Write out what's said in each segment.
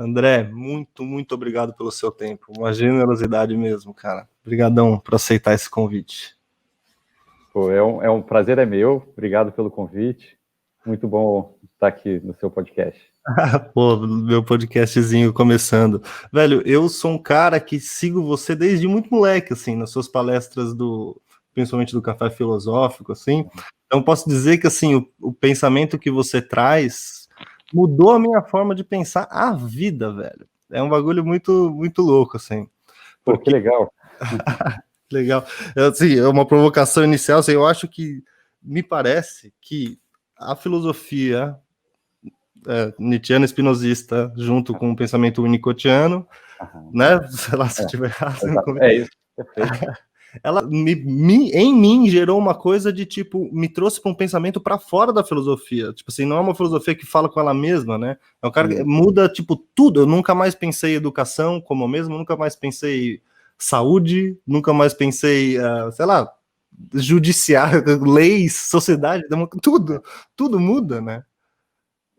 André, muito, muito obrigado pelo seu tempo. Uma generosidade mesmo, cara. Obrigadão por aceitar esse convite. Pô, é um prazer é meu. Obrigado pelo convite. Muito bom estar aqui no seu podcast. Pô, meu podcastzinho começando. Velho, eu sou um cara que sigo você desde muito moleque, assim, nas suas palestras principalmente do Café Filosófico, assim. Então posso dizer que, assim, o pensamento que você traz mudou a minha forma de pensar a vida, velho. É um bagulho muito, muito louco, assim. Pô, que legal. Legal. Assim, é uma provocação inicial, assim, eu acho que me parece que a filosofia nietzschiana espinosista, junto com o pensamento winnicottiano, né? Sei lá se estiver errado. É isso, perfeito. Ela em mim gerou uma coisa de tipo, me trouxe para um pensamento para fora da filosofia. Tipo assim, não é uma filosofia que fala com ela mesma, né? É um cara que muda, tipo, tudo. Eu nunca mais pensei em educação como eu mesmo, nunca mais pensei saúde, nunca mais pensei, sei lá, judiciário, leis, sociedade, tudo muda, né?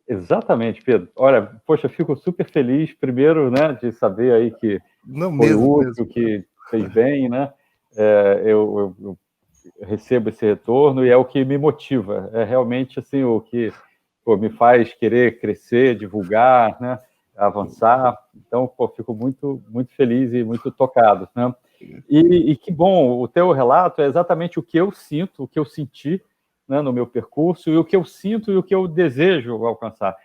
Exatamente, Pedro. Olha, poxa, fico super feliz, primeiro, né, de saber aí que Não, foi mesmo, útil, que fez bem, né? Eu recebo esse retorno e é o que me motiva. É realmente assim o que me faz querer crescer, divulgar, né? Avançar. Então, fico muito, muito feliz e muito tocado, né? E que bom, o teu relato é exatamente o que eu sinto, o que eu senti, né, no meu percurso, e o que eu sinto e o que eu desejo alcançar.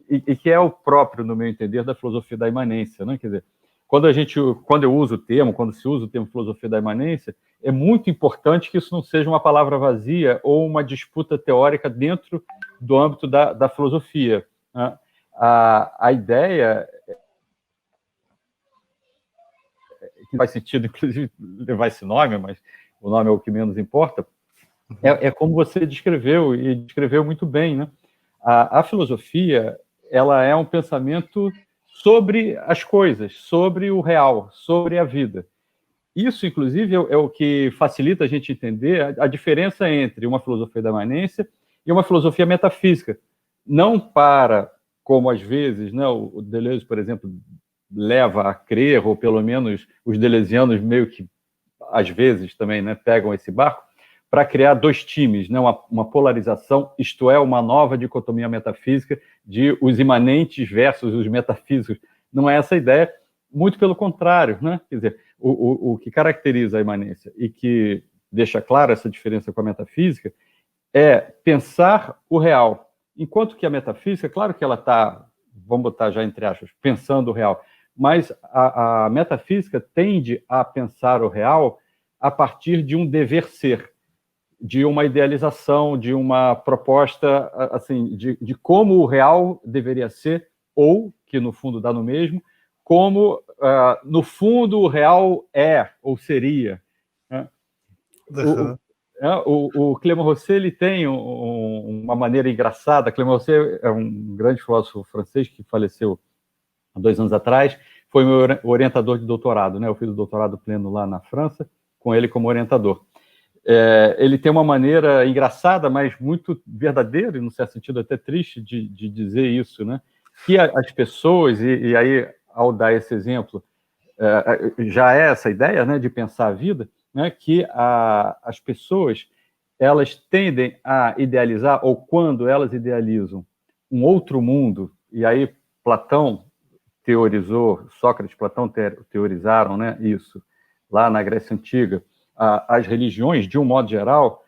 E que é o próprio, no meu entender, da filosofia da imanência, né? Quer dizer, quando eu uso o termo, quando se usa o termo filosofia da imanência, é muito importante que isso não seja uma palavra vazia ou uma disputa teórica dentro do âmbito da filosofia, né? A ideia que faz sentido, inclusive, levar esse nome, mas o nome é o que menos importa, é como você descreveu, e descreveu muito bem, né? A filosofia, ela é um pensamento sobre as coisas, sobre o real, sobre a vida. Isso, inclusive, é o que facilita a gente entender a diferença entre uma filosofia da imanência e uma filosofia metafísica. Não para, como às vezes, né, o Deleuze, por exemplo, leva a crer, ou pelo menos os deleuzianos meio que, às vezes, também, né, pegam esse barco, para criar dois times, né, uma polarização, isto é, uma nova dicotomia metafísica de os imanentes versus os metafísicos. Não é essa a ideia, muito pelo contrário, né? Quer dizer, o que caracteriza a imanência e que deixa clara essa diferença com a metafísica é pensar o real. Enquanto que a metafísica, claro que ela está, vamos botar já entre aspas, pensando o real, mas a metafísica tende a pensar o real a partir de um dever ser, de uma idealização, de uma proposta assim, de como o real deveria ser, ou, que no fundo dá no mesmo, como, no fundo, o real é ou seria. Né? O Clément Rosset ele tem uma maneira engraçada. Clément Rosset é um grande filósofo francês que faleceu há 2 anos atrás, foi meu orientador de doutorado, né? Eu fiz o doutorado pleno lá na França, com ele como orientador. Ele tem uma maneira engraçada, mas muito verdadeira, e, num certo sentido, até triste de dizer isso, né? Que as pessoas, e aí, ao dar esse exemplo, já é essa ideia, né, de pensar a vida, né, que as pessoas elas tendem a idealizar, ou quando elas idealizam um outro mundo, e aí Platão teorizou, Sócrates e Platão teorizaram, né, isso, lá na Grécia Antiga, as religiões, de um modo geral,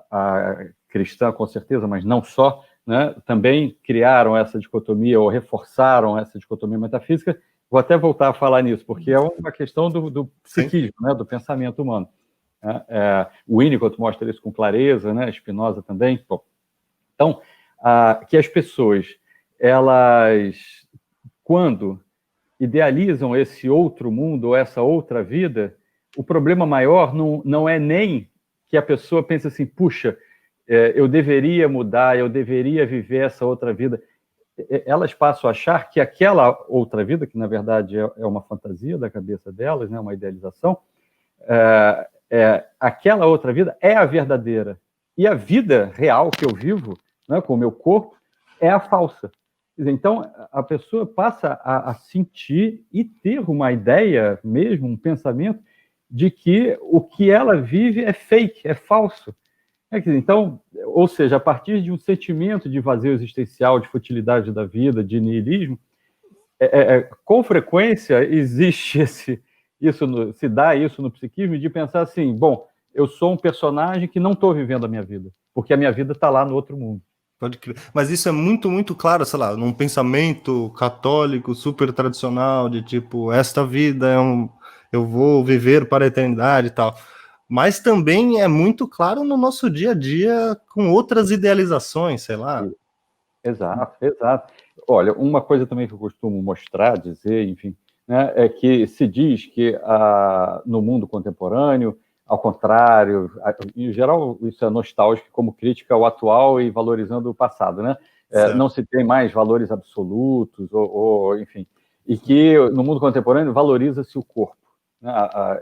a cristã com certeza, mas não só, né, também criaram essa dicotomia, ou reforçaram essa dicotomia metafísica. Vou até voltar a falar nisso, porque é uma questão do psiquismo, né, do pensamento humano. O Winnicott mostra isso com clareza, né, Spinoza também. Bom, então, que as pessoas, elas, quando idealizam esse outro mundo, ou essa outra vida, o problema maior não é nem que a pessoa pense assim, puxa, eu deveria mudar, eu deveria viver essa outra vida. Elas passam a achar que aquela outra vida, que na verdade é uma fantasia da cabeça delas, né, uma idealização, aquela outra vida é a verdadeira. E a vida real que eu vivo, né, com o meu corpo, é a falsa. Então, a pessoa passa a sentir e ter uma ideia mesmo, um pensamento, de que o que ela vive é fake, é falso. Então, ou seja, a partir de um sentimento de vazio existencial, de futilidade da vida, de niilismo, com frequência existe se dá isso no psiquismo, de pensar assim, bom, eu sou um personagem que não estou vivendo a minha vida, porque a minha vida está lá no outro mundo. Pode crer. Mas isso é muito, muito claro, sei lá, num pensamento católico super tradicional, de tipo, esta vida eu vou viver para a eternidade e tal. Mas também é muito claro no nosso dia a dia com outras idealizações, sei lá. Exato, exato. Olha, uma coisa também que eu costumo mostrar, dizer, enfim, né, é que se diz que no mundo contemporâneo, ao contrário, em geral isso é nostálgico como crítica ao atual e valorizando o passado, né? Não se tem mais valores absolutos, enfim, e que no mundo contemporâneo valoriza-se o corpo, né?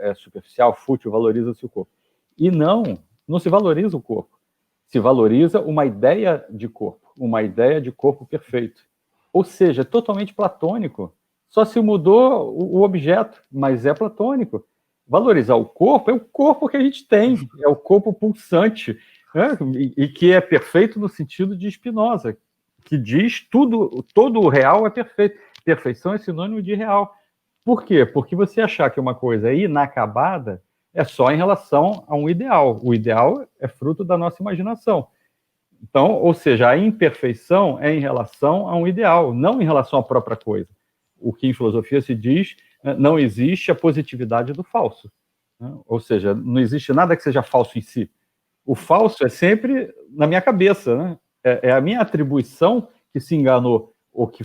É superficial, fútil, valoriza-se o corpo. E não se valoriza o corpo. Se valoriza uma ideia de corpo perfeito. Ou seja, totalmente platônico. Só se mudou o objeto, mas é platônico. Valorizar o corpo é o corpo que a gente tem, é o corpo pulsante, né? E que é perfeito no sentido de Spinoza, que diz todo o real é perfeito. Perfeição é sinônimo de real. Por quê? Porque você achar que uma coisa é inacabada é só em relação a um ideal. O ideal é fruto da nossa imaginação. Então, ou seja, a imperfeição é em relação a um ideal, não em relação à própria coisa. O que em filosofia se diz, não existe a positividade do falso. Ou seja, não existe nada que seja falso em si. O falso é sempre na minha cabeça, né? É a minha atribuição que se enganou ou que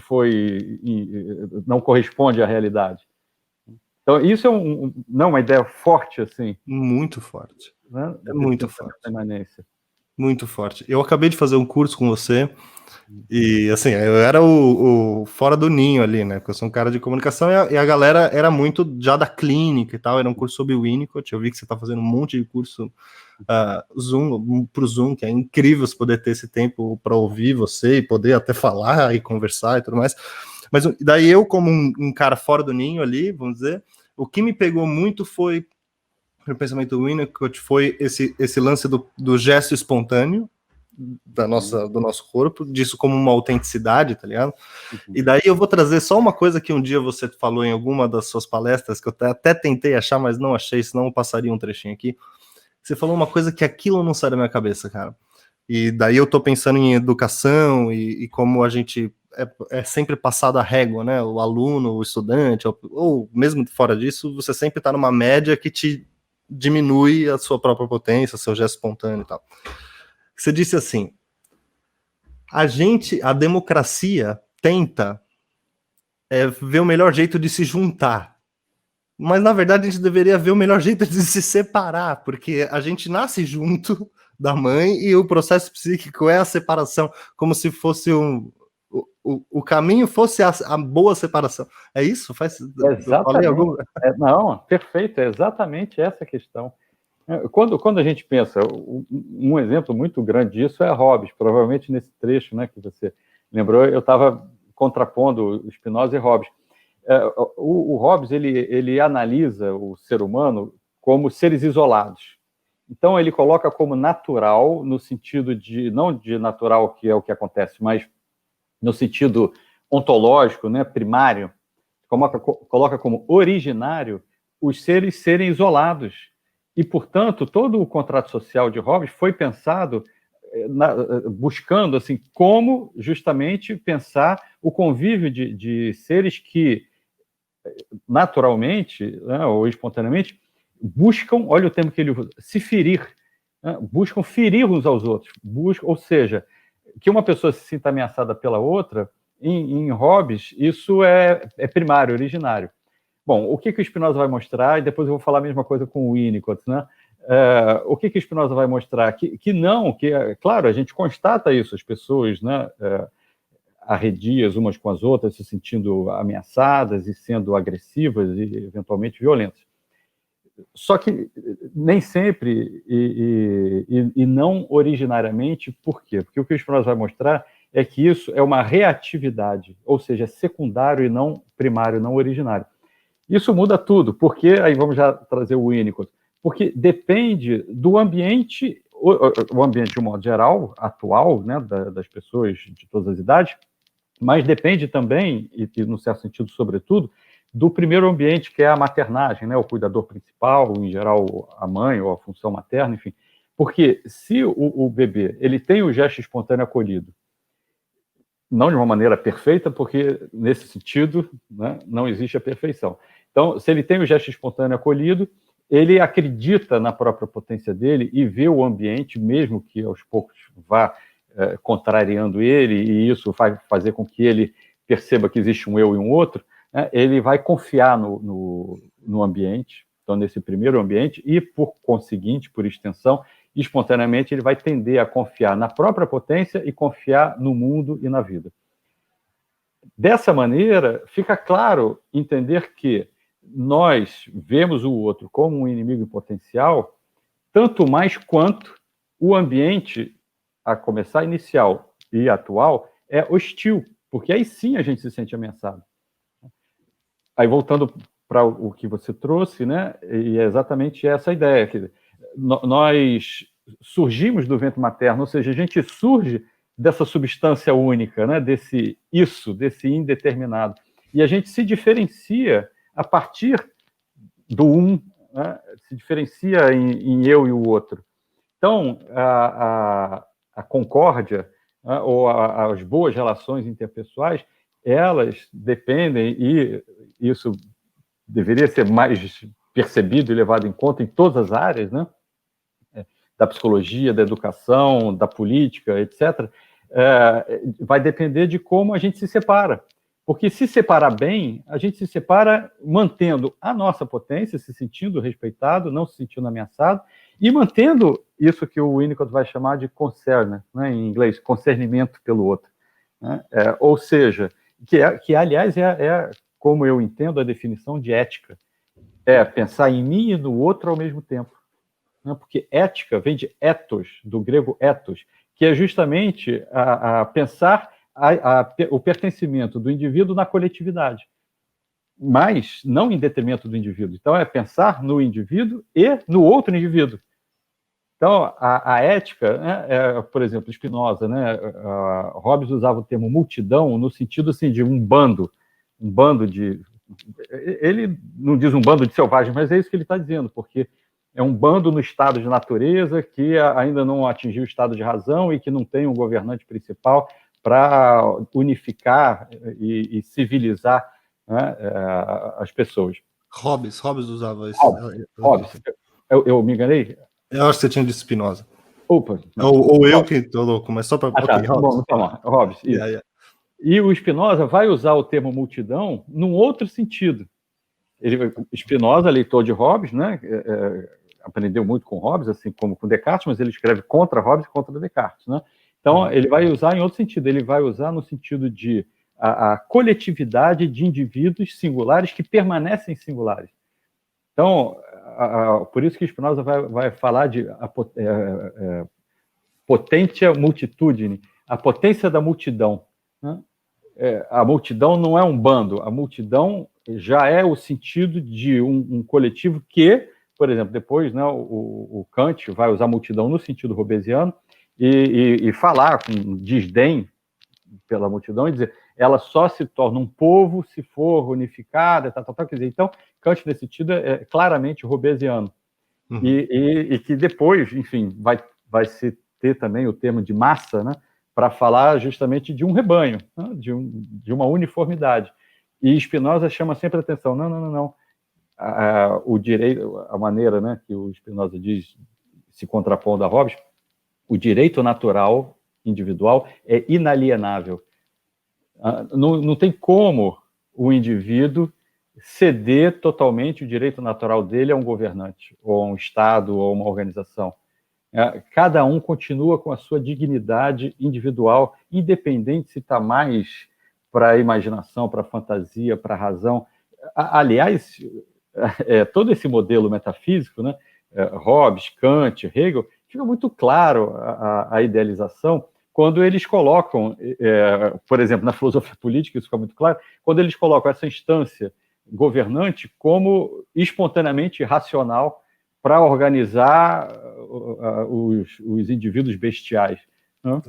não corresponde à realidade. Então, isso não é uma ideia forte, assim. Muito forte. Né? É muito forte. Permanência. Muito forte. Eu acabei de fazer um curso com você e, assim, eu era o fora do ninho ali, né? Porque eu sou um cara de comunicação e a galera era muito já da clínica e tal. Era um curso sobre o Winnicott. Eu vi que você tá fazendo um monte de curso pro Zoom, que é incrível você poder ter esse tempo para ouvir você e poder até falar e conversar e tudo mais. Mas daí eu, como um cara fora do ninho ali, vamos dizer, o que me pegou muito foi o pensamento do Winnicott foi esse lance do gesto espontâneo do nosso corpo, disso como uma autenticidade, tá ligado? E daí eu vou trazer só uma coisa que um dia você falou em alguma das suas palestras, que eu até tentei achar, mas não achei, senão eu passaria um trechinho aqui. Você falou uma coisa que aquilo não sai da minha cabeça, cara. E daí eu tô pensando em educação e como a gente é sempre passado a régua, né? O aluno, o estudante, ou mesmo fora disso, você sempre tá numa média que te diminui a sua própria potência, seu gesto espontâneo e tal. Você disse assim, a democracia tenta ver o melhor jeito de se juntar, mas na verdade a gente deveria ver o melhor jeito de se separar, porque a gente nasce junto da mãe e o processo psíquico é a separação, como se fosse o caminho fosse a boa separação. É isso? Exatamente. Não, perfeito, é exatamente essa questão. Quando a gente pensa, um exemplo muito grande disso é Hobbes, provavelmente nesse trecho, né, que você lembrou, eu estava contrapondo Spinoza e Hobbes. O Hobbes ele analisa o ser humano como seres isolados. Então ele coloca como natural, no sentido de, não de natural, que é o que acontece, mas no sentido ontológico, né, primário, coloca como originário os seres serem isolados. E, portanto, todo o contrato social de Hobbes foi pensado buscando assim, como justamente pensar o convívio de seres que naturalmente, né, ou espontaneamente, buscam, olha o termo que ele usa, se ferir, né, buscam ferir uns aos outros, ou seja, que uma pessoa se sinta ameaçada pela outra, em Hobbes, isso é primário, originário. Bom, o que o Spinoza vai mostrar, e depois eu vou falar a mesma coisa com o Winnicott, né? O que o Spinoza vai mostrar? Que não, claro, a gente constata isso, as pessoas, né, arredias umas com as outras, se sentindo ameaçadas e sendo agressivas e eventualmente violentas. Só que nem sempre e não originariamente, por quê? Porque o que o Spinoza vai mostrar é que isso é uma reatividade, ou seja, é secundário e não primário, não originário. Isso muda tudo, porque, aí vamos já trazer o Winnicott, porque depende do ambiente, o ambiente de um modo geral, atual, né, das pessoas de todas as idades, mas depende também, e no certo sentido, sobretudo, do primeiro ambiente, que é a maternagem, né, o cuidador principal, em geral a mãe ou a função materna, enfim. Porque se o bebê ele tem o gesto espontâneo acolhido, não de uma maneira perfeita, porque nesse sentido, né, não existe a perfeição. Então, se ele tem o gesto espontâneo acolhido, ele acredita na própria potência dele e vê o ambiente, mesmo que aos poucos vá contrariando ele, e isso vai fazer com que ele perceba que existe um eu e um outro, né, ele vai confiar no ambiente, então nesse primeiro ambiente, e por conseguinte, por extensão, espontaneamente ele vai tender a confiar na própria potência e confiar no mundo e na vida. Dessa maneira, fica claro entender que nós vemos o outro como um inimigo em potencial, tanto mais quanto o ambiente, a começar inicial e atual, é hostil, porque aí sim a gente se sente ameaçado. Aí voltando para o que você trouxe, né, e é exatamente essa ideia, que nós surgimos do ventre materno, ou seja, a gente surge dessa substância única, né, desse indeterminado, e a gente se diferencia a partir do né, se diferencia em eu e o outro. Então, a concórdia, né, ou as boas relações interpessoais, elas dependem, e isso deveria ser mais percebido e levado em conta em todas as áreas, né, da psicologia, da educação, da política, etc., vai depender de como a gente se separa. Porque se separar bem, a gente se separa mantendo a nossa potência, se sentindo respeitado, não se sentindo ameaçado, e mantendo isso que o Winnicott vai chamar de concern, né, em inglês, concernimento pelo outro. Né? Ou seja, que aliás, como eu entendo a definição de ética, é pensar em mim e no outro ao mesmo tempo. Né? Porque ética vem de ethos, do grego ethos, que é justamente a pensar o pertencimento do indivíduo na coletividade, mas não em detrimento do indivíduo. Então, é pensar no indivíduo e no outro indivíduo. Então, a ética, né, por exemplo, Spinoza, né, Hobbes usava o termo multidão no sentido assim, de um bando de... Ele não diz um bando de selvagens, mas é isso que ele está dizendo, porque é um bando no estado de natureza que ainda não atingiu o estado de razão e que não tem um governante principal para unificar e civilizar, né, as pessoas. Hobbes usava isso. Hobbes. Eu me enganei? Eu acho que você tinha de Spinoza. Opa. Ou eu que estou louco, mas só para... Tá. Bom, então, Hobbes, isso. Yeah. E o Spinoza vai usar o termo multidão num outro sentido. Spinoza, leitor de Hobbes, né, aprendeu muito com Hobbes, assim como com Descartes, mas ele escreve contra Hobbes e contra Descartes. Né? Então, ele vai usar em outro sentido, ele vai usar no sentido de a coletividade de indivíduos singulares que permanecem singulares. Então, por isso que Spinoza vai falar de potentia multitudine, a potência da multidão. Né? A multidão não é um bando, a multidão já é o sentido de um coletivo que, por exemplo, depois, né, o Kant vai usar multidão no sentido hobbesiano e falar com desdém pela multidão e dizer ela só se torna um povo se for unificada, quer dizer, então, Kant, nesse sentido, é claramente hobbesiano. Uhum. E que depois, enfim, vai se ter também o termo de massa, né, para falar justamente de um rebanho, né, de uma uniformidade. E Spinoza chama sempre a atenção, não. O direito, a maneira, né, que o Spinoza diz, se contrapondo a Hobbes, o direito natural individual é inalienável. Não tem como o indivíduo ceder totalmente o direito natural dele a um governante, ou a um Estado, ou a uma organização. Cada um continua com a sua dignidade individual, independente se está mais para a imaginação, para a fantasia, para a razão. Aliás, todo esse modelo metafísico, né, Hobbes, Kant, Hegel, fica muito claro a idealização, quando eles colocam, por exemplo, na filosofia política, isso fica muito claro, quando eles colocam essa instância governante como espontaneamente racional para organizar os indivíduos bestiais. Né?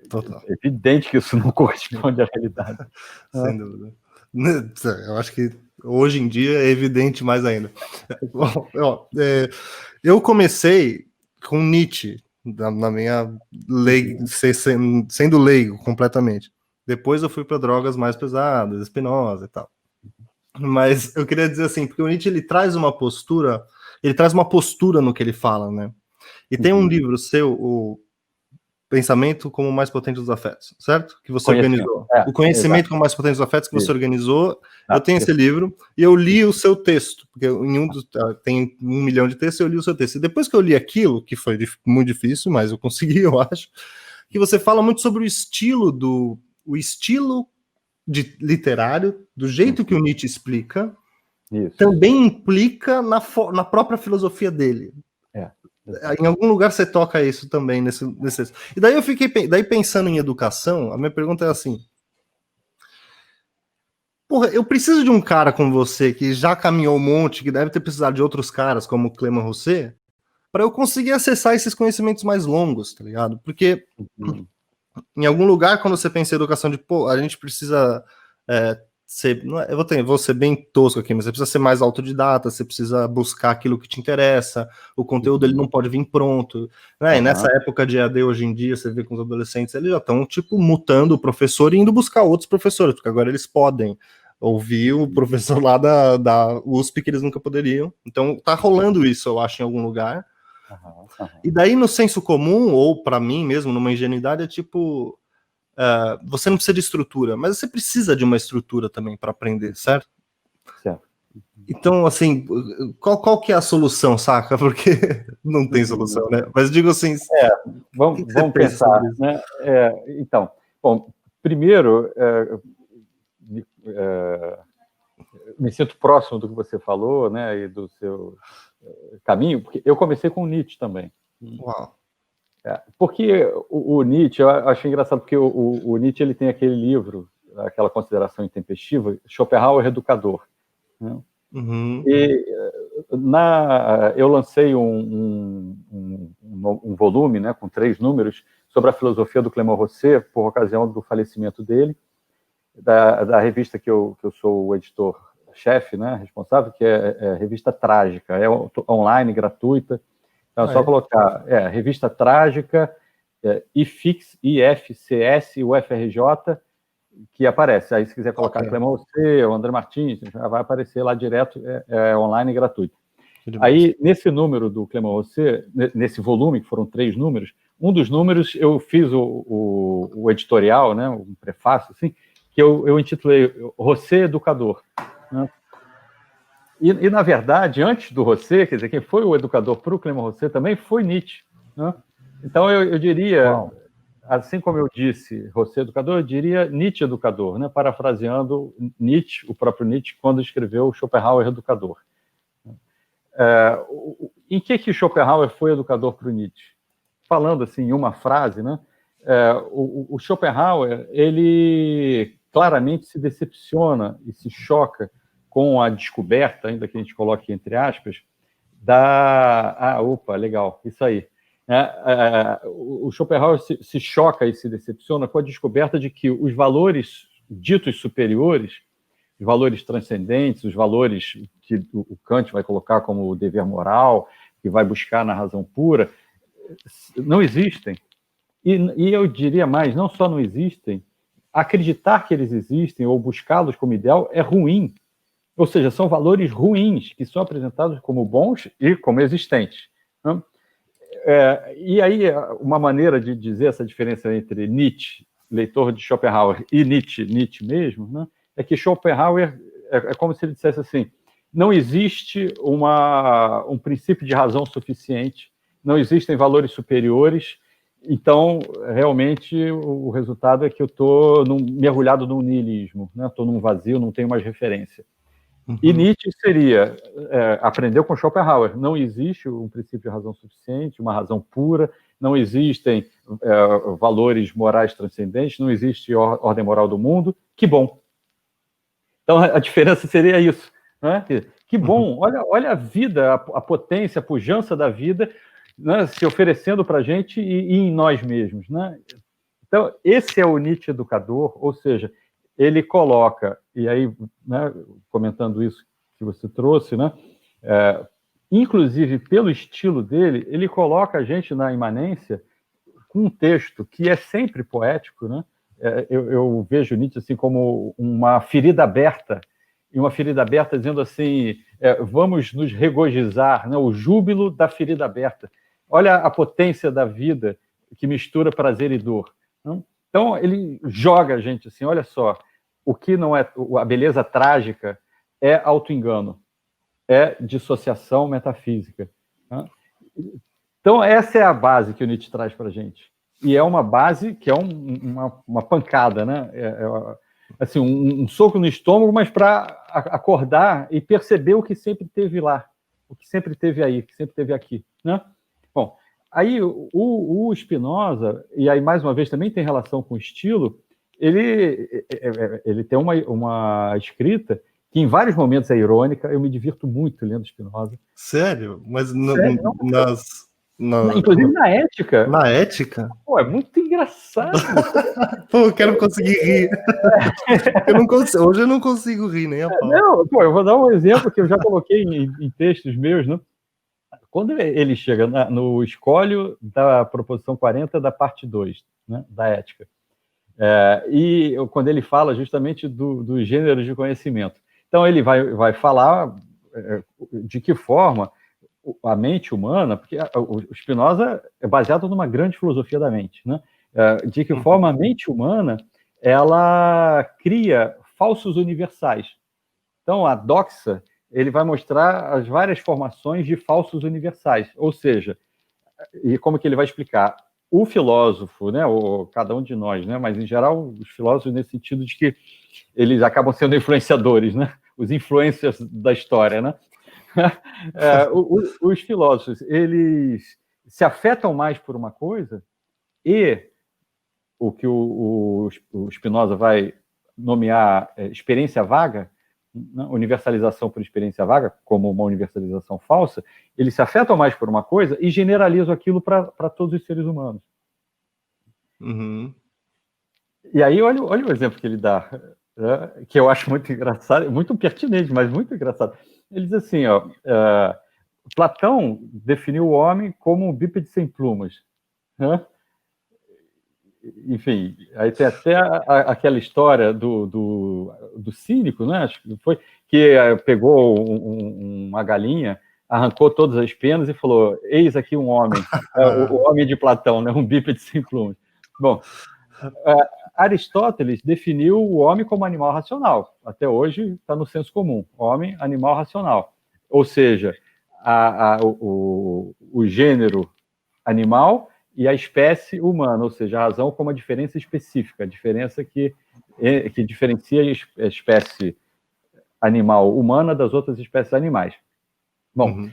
Total. É evidente que isso não corresponde à realidade. Sem dúvida. Eu acho que hoje em dia é evidente mais ainda. Eu comecei com Nietzsche, na minha leigo, sendo leigo completamente. Depois eu fui para drogas mais pesadas, Spinoza e tal. Mas eu queria dizer assim, porque o Nietzsche ele traz uma postura no que ele fala, né? E tem um livro seu, o Pensamento como o mais potente dos afetos, certo? Que você organizou. O Conhecimento como o mais potente dos afetos, que você organizou. Eu tenho esse livro e eu li o seu texto, porque tem 1 milhão de textos, eu li o seu texto. E depois que eu li aquilo, que foi muito difícil, mas eu consegui, eu acho, que você fala muito sobre o estilo literário, do jeito que o Nietzsche explica, também implica na própria filosofia dele. Em algum lugar você toca isso também nesse. E daí eu fiquei pensando em educação. A minha pergunta é assim: porra, eu preciso de um cara como você que já caminhou um monte, que deve ter precisado de outros caras como Clément Rosset, para eu conseguir acessar esses conhecimentos mais longos, tá ligado? Porque em algum lugar, quando você pensa em educação, a gente precisa ser. Vou ser bem tosco aqui, mas você precisa ser mais autodidata, você precisa buscar aquilo que te interessa, o conteúdo ele não pode vir pronto. Né? E nessa época de EAD hoje em dia, você vê com os adolescentes, eles já estão mutando o professor e indo buscar outros professores, porque agora eles podem ouvir o professor lá da USP que eles nunca poderiam. Então tá rolando isso, eu acho, em algum lugar. E daí no senso comum, ou para mim mesmo, numa ingenuidade, você não precisa de estrutura, mas você precisa de uma estrutura também para aprender, certo? Certo. Então, assim, qual que é a solução, saca? Porque não tem solução, né? Mas digo assim... Vamos pensar, né? Então, bom, primeiro, me sinto próximo do que você falou, né, e do seu caminho, porque eu comecei com o Nietzsche também. Uau! Porque o Nietzsche, eu acho engraçado, porque o Nietzsche ele tem aquele livro, aquela consideração intempestiva, Schopenhauer Educador. Né? E eu lancei um volume, né, com 3 números sobre a filosofia do Clément Rosset, por ocasião do falecimento dele, da revista que eu sou o editor-chefe, né, responsável, que é a Revista Trágica, é online, gratuita. Então, é só colocar Revista Trágica, IFCS, UFRJ, que aparece. Aí, se quiser colocar Clément Rosset, o André Martins, já vai aparecer lá direto, online e gratuito. Aí, nesse número do Clément Rosset, nesse volume, que foram 3 números, um dos números eu fiz o editorial, né, um prefácio, assim, que eu intitulei Rosset Educador. Né? E, na verdade, antes do Rosset, quer dizer, quem foi o educador para o Clément Rosset também foi Nietzsche. Né? Então, eu diria, assim como eu disse Rosset educador, eu diria Nietzsche educador, né? Parafraseando Nietzsche, o próprio Nietzsche, quando escreveu Schopenhauer educador. Em que Schopenhauer foi educador para o Nietzsche? Falando assim, em uma frase, né? O Schopenhauer, ele claramente se decepciona e se choca com a descoberta, ainda que a gente coloque entre aspas, legal, isso aí. O Schopenhauer se choca e se decepciona com a descoberta de que os valores ditos superiores, os valores transcendentes, os valores que o Kant vai colocar como o dever moral, que vai buscar na razão pura, não existem. E eu diria mais, não só não existem, acreditar que eles existem ou buscá-los como ideal é ruim. Ou seja, são valores ruins que são apresentados como bons e como existentes. Né? E aí, uma maneira de dizer essa diferença entre Nietzsche, leitor de Schopenhauer, e Nietzsche mesmo, né, é que Schopenhauer é como se ele dissesse assim: não existe um princípio de razão suficiente, não existem valores superiores, então, realmente, o resultado é que eu estou mergulhado num niilismo, né? Estou num vazio, não tenho mais referência. E Nietzsche aprendeu com Schopenhauer, não existe um princípio de razão suficiente, uma razão pura, não existem valores morais transcendentes, não existe ordem moral do mundo, que bom. Então, a diferença seria isso, né? Que bom, olha a vida, a potência, a pujança da vida, né, se oferecendo para a gente e em nós mesmos, né? Então, esse é o Nietzsche educador, ou seja, ele coloca, e aí, né, comentando isso que você trouxe, né, inclusive pelo estilo dele, ele coloca a gente na imanência com um texto que é sempre poético, né? Eu vejo Nietzsche assim como uma ferida aberta, e uma ferida aberta dizendo assim, vamos nos regozijar, né? O júbilo da ferida aberta. Olha a potência da vida que mistura prazer e dor. Né? Então, ele joga a gente assim, olha só, o que não é a beleza trágica é auto-engano, é dissociação metafísica. Né? Então, essa é a base que o Nietzsche traz para a gente. E é uma base que é uma pancada, né? Assim, um soco no estômago, mas para acordar e perceber o que sempre teve lá, o que sempre teve aí, o que sempre teve aqui. Né? Bom, aí o Spinoza, e aí mais uma vez também tem relação com o estilo, ele tem uma escrita que em vários momentos é irônica, eu me divirto muito lendo Spinoza. Sério? Mas Sério? inclusive na Ética. Na Ética? Pô, é muito engraçado. Pô, eu quero conseguir rir. Hoje eu não consigo rir, nem a pau. Não, pô, eu vou dar um exemplo que eu já coloquei em textos meus, né? Quando ele chega no escolho da proposição 40 da parte 2, né, da Ética, e quando ele fala justamente dos gêneros de conhecimento. Então, ele vai falar de que forma a mente humana, porque o Spinoza é baseado numa grande filosofia da mente, né? De que forma a mente humana ela cria falsos universais. Então, a doxa, ele vai mostrar as várias formações de falsos universais, ou seja, e como que ele vai explicar? O filósofo, né, ou cada um de nós, né, mas em geral os filósofos nesse sentido de que eles acabam sendo influenciadores, né, os influencers da história, né? Os filósofos, eles se afetam mais por uma coisa e o que o Spinoza vai nomear experiência vaga, né, universalização por experiência vaga, como uma universalização falsa, eles se afetam mais por uma coisa e generalizam aquilo para todos os seres humanos. Uhum. E aí, olha o exemplo que ele dá, né, que eu acho muito engraçado, muito pertinente, mas muito engraçado. Ele diz assim, Platão definiu o homem como um bípede sem plumas. Né? Enfim, aí tem até aquela história do cínico, né? Acho que foi, que pegou uma galinha, arrancou todas as penas e falou: eis aqui um homem, o homem de Platão, né? Um bípede sem plumas. Bom, Aristóteles definiu o homem como animal racional. Até hoje está no senso comum. Homem, animal racional. Ou seja, o gênero animal e a espécie humana, ou seja, a razão como a diferença específica, a diferença que diferencia a espécie animal humana das outras espécies animais. Bom,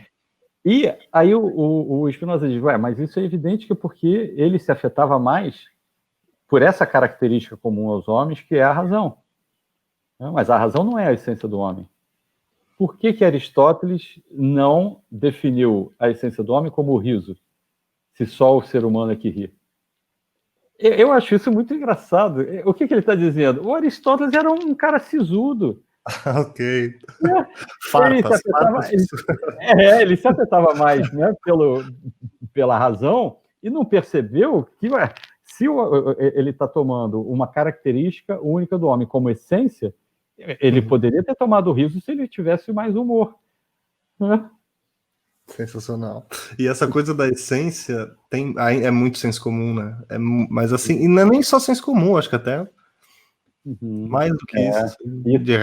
e aí o Spinoza diz, mas isso é evidente que porque ele se afetava mais por essa característica comum aos homens, que é a razão. Mas a razão não é a essência do homem. Por que Aristóteles não definiu a essência do homem como o riso, se só o ser humano é que ri? Eu acho isso muito engraçado. O que ele está dizendo? O Aristóteles era um cara sisudo. Ok. Ele se afetava mais, né, pela razão e não percebeu que se ele está tomando uma característica única do homem como essência, ele poderia ter tomado o riso se ele tivesse mais humor. Né? Sensacional. E essa coisa da essência é muito senso comum, né? Mas assim, e não é nem só senso comum, acho que até mais do que isso. Assim,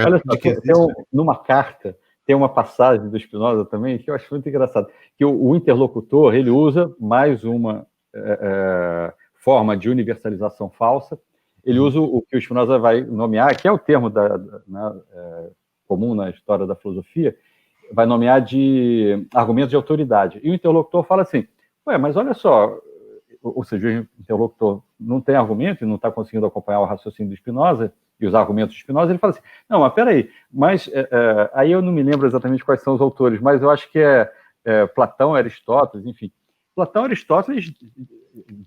olha só, numa carta, tem uma passagem do Spinoza também que eu acho muito engraçado, que o interlocutor, ele usa mais uma forma de universalização falsa, ele usa o que o Spinoza vai nomear, que é o termo comum na história da filosofia, vai nomear de argumentos de autoridade. E o interlocutor fala assim, mas olha só, ou seja, o interlocutor não tem argumento e não está conseguindo acompanhar o raciocínio do Spinoza e os argumentos do Spinoza, ele fala assim, não, mas peraí, mas aí eu não me lembro exatamente quais são os autores, mas eu acho que Platão, Aristóteles, enfim. Platão e Aristóteles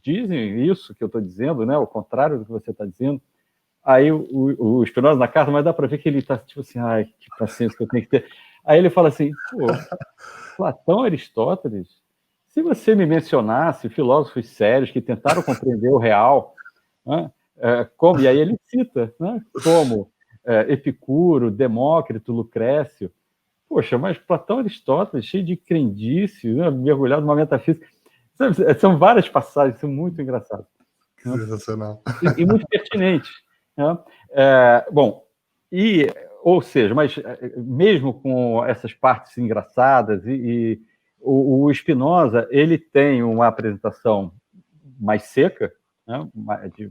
dizem isso que eu estou dizendo, né, o contrário do que você está dizendo. Aí o Spinoza na carta, mas dá para ver que ele está tipo assim, ai, que paciência que eu tenho que ter. Aí ele fala assim, pô, Platão e Aristóteles, se você me mencionasse filósofos sérios que tentaram compreender o real, né, como, e aí ele cita, né, como Epicuro, Demócrito, Lucrécio, poxa, mas Platão e Aristóteles, cheio de crendice, né, mergulhado numa metafísica, são várias passagens, são muito engraçadas. Sensacional. E muito pertinentes. Né? Bom, ou seja, mas mesmo com essas partes engraçadas, o Spinoza, ele tem uma apresentação mais seca, né?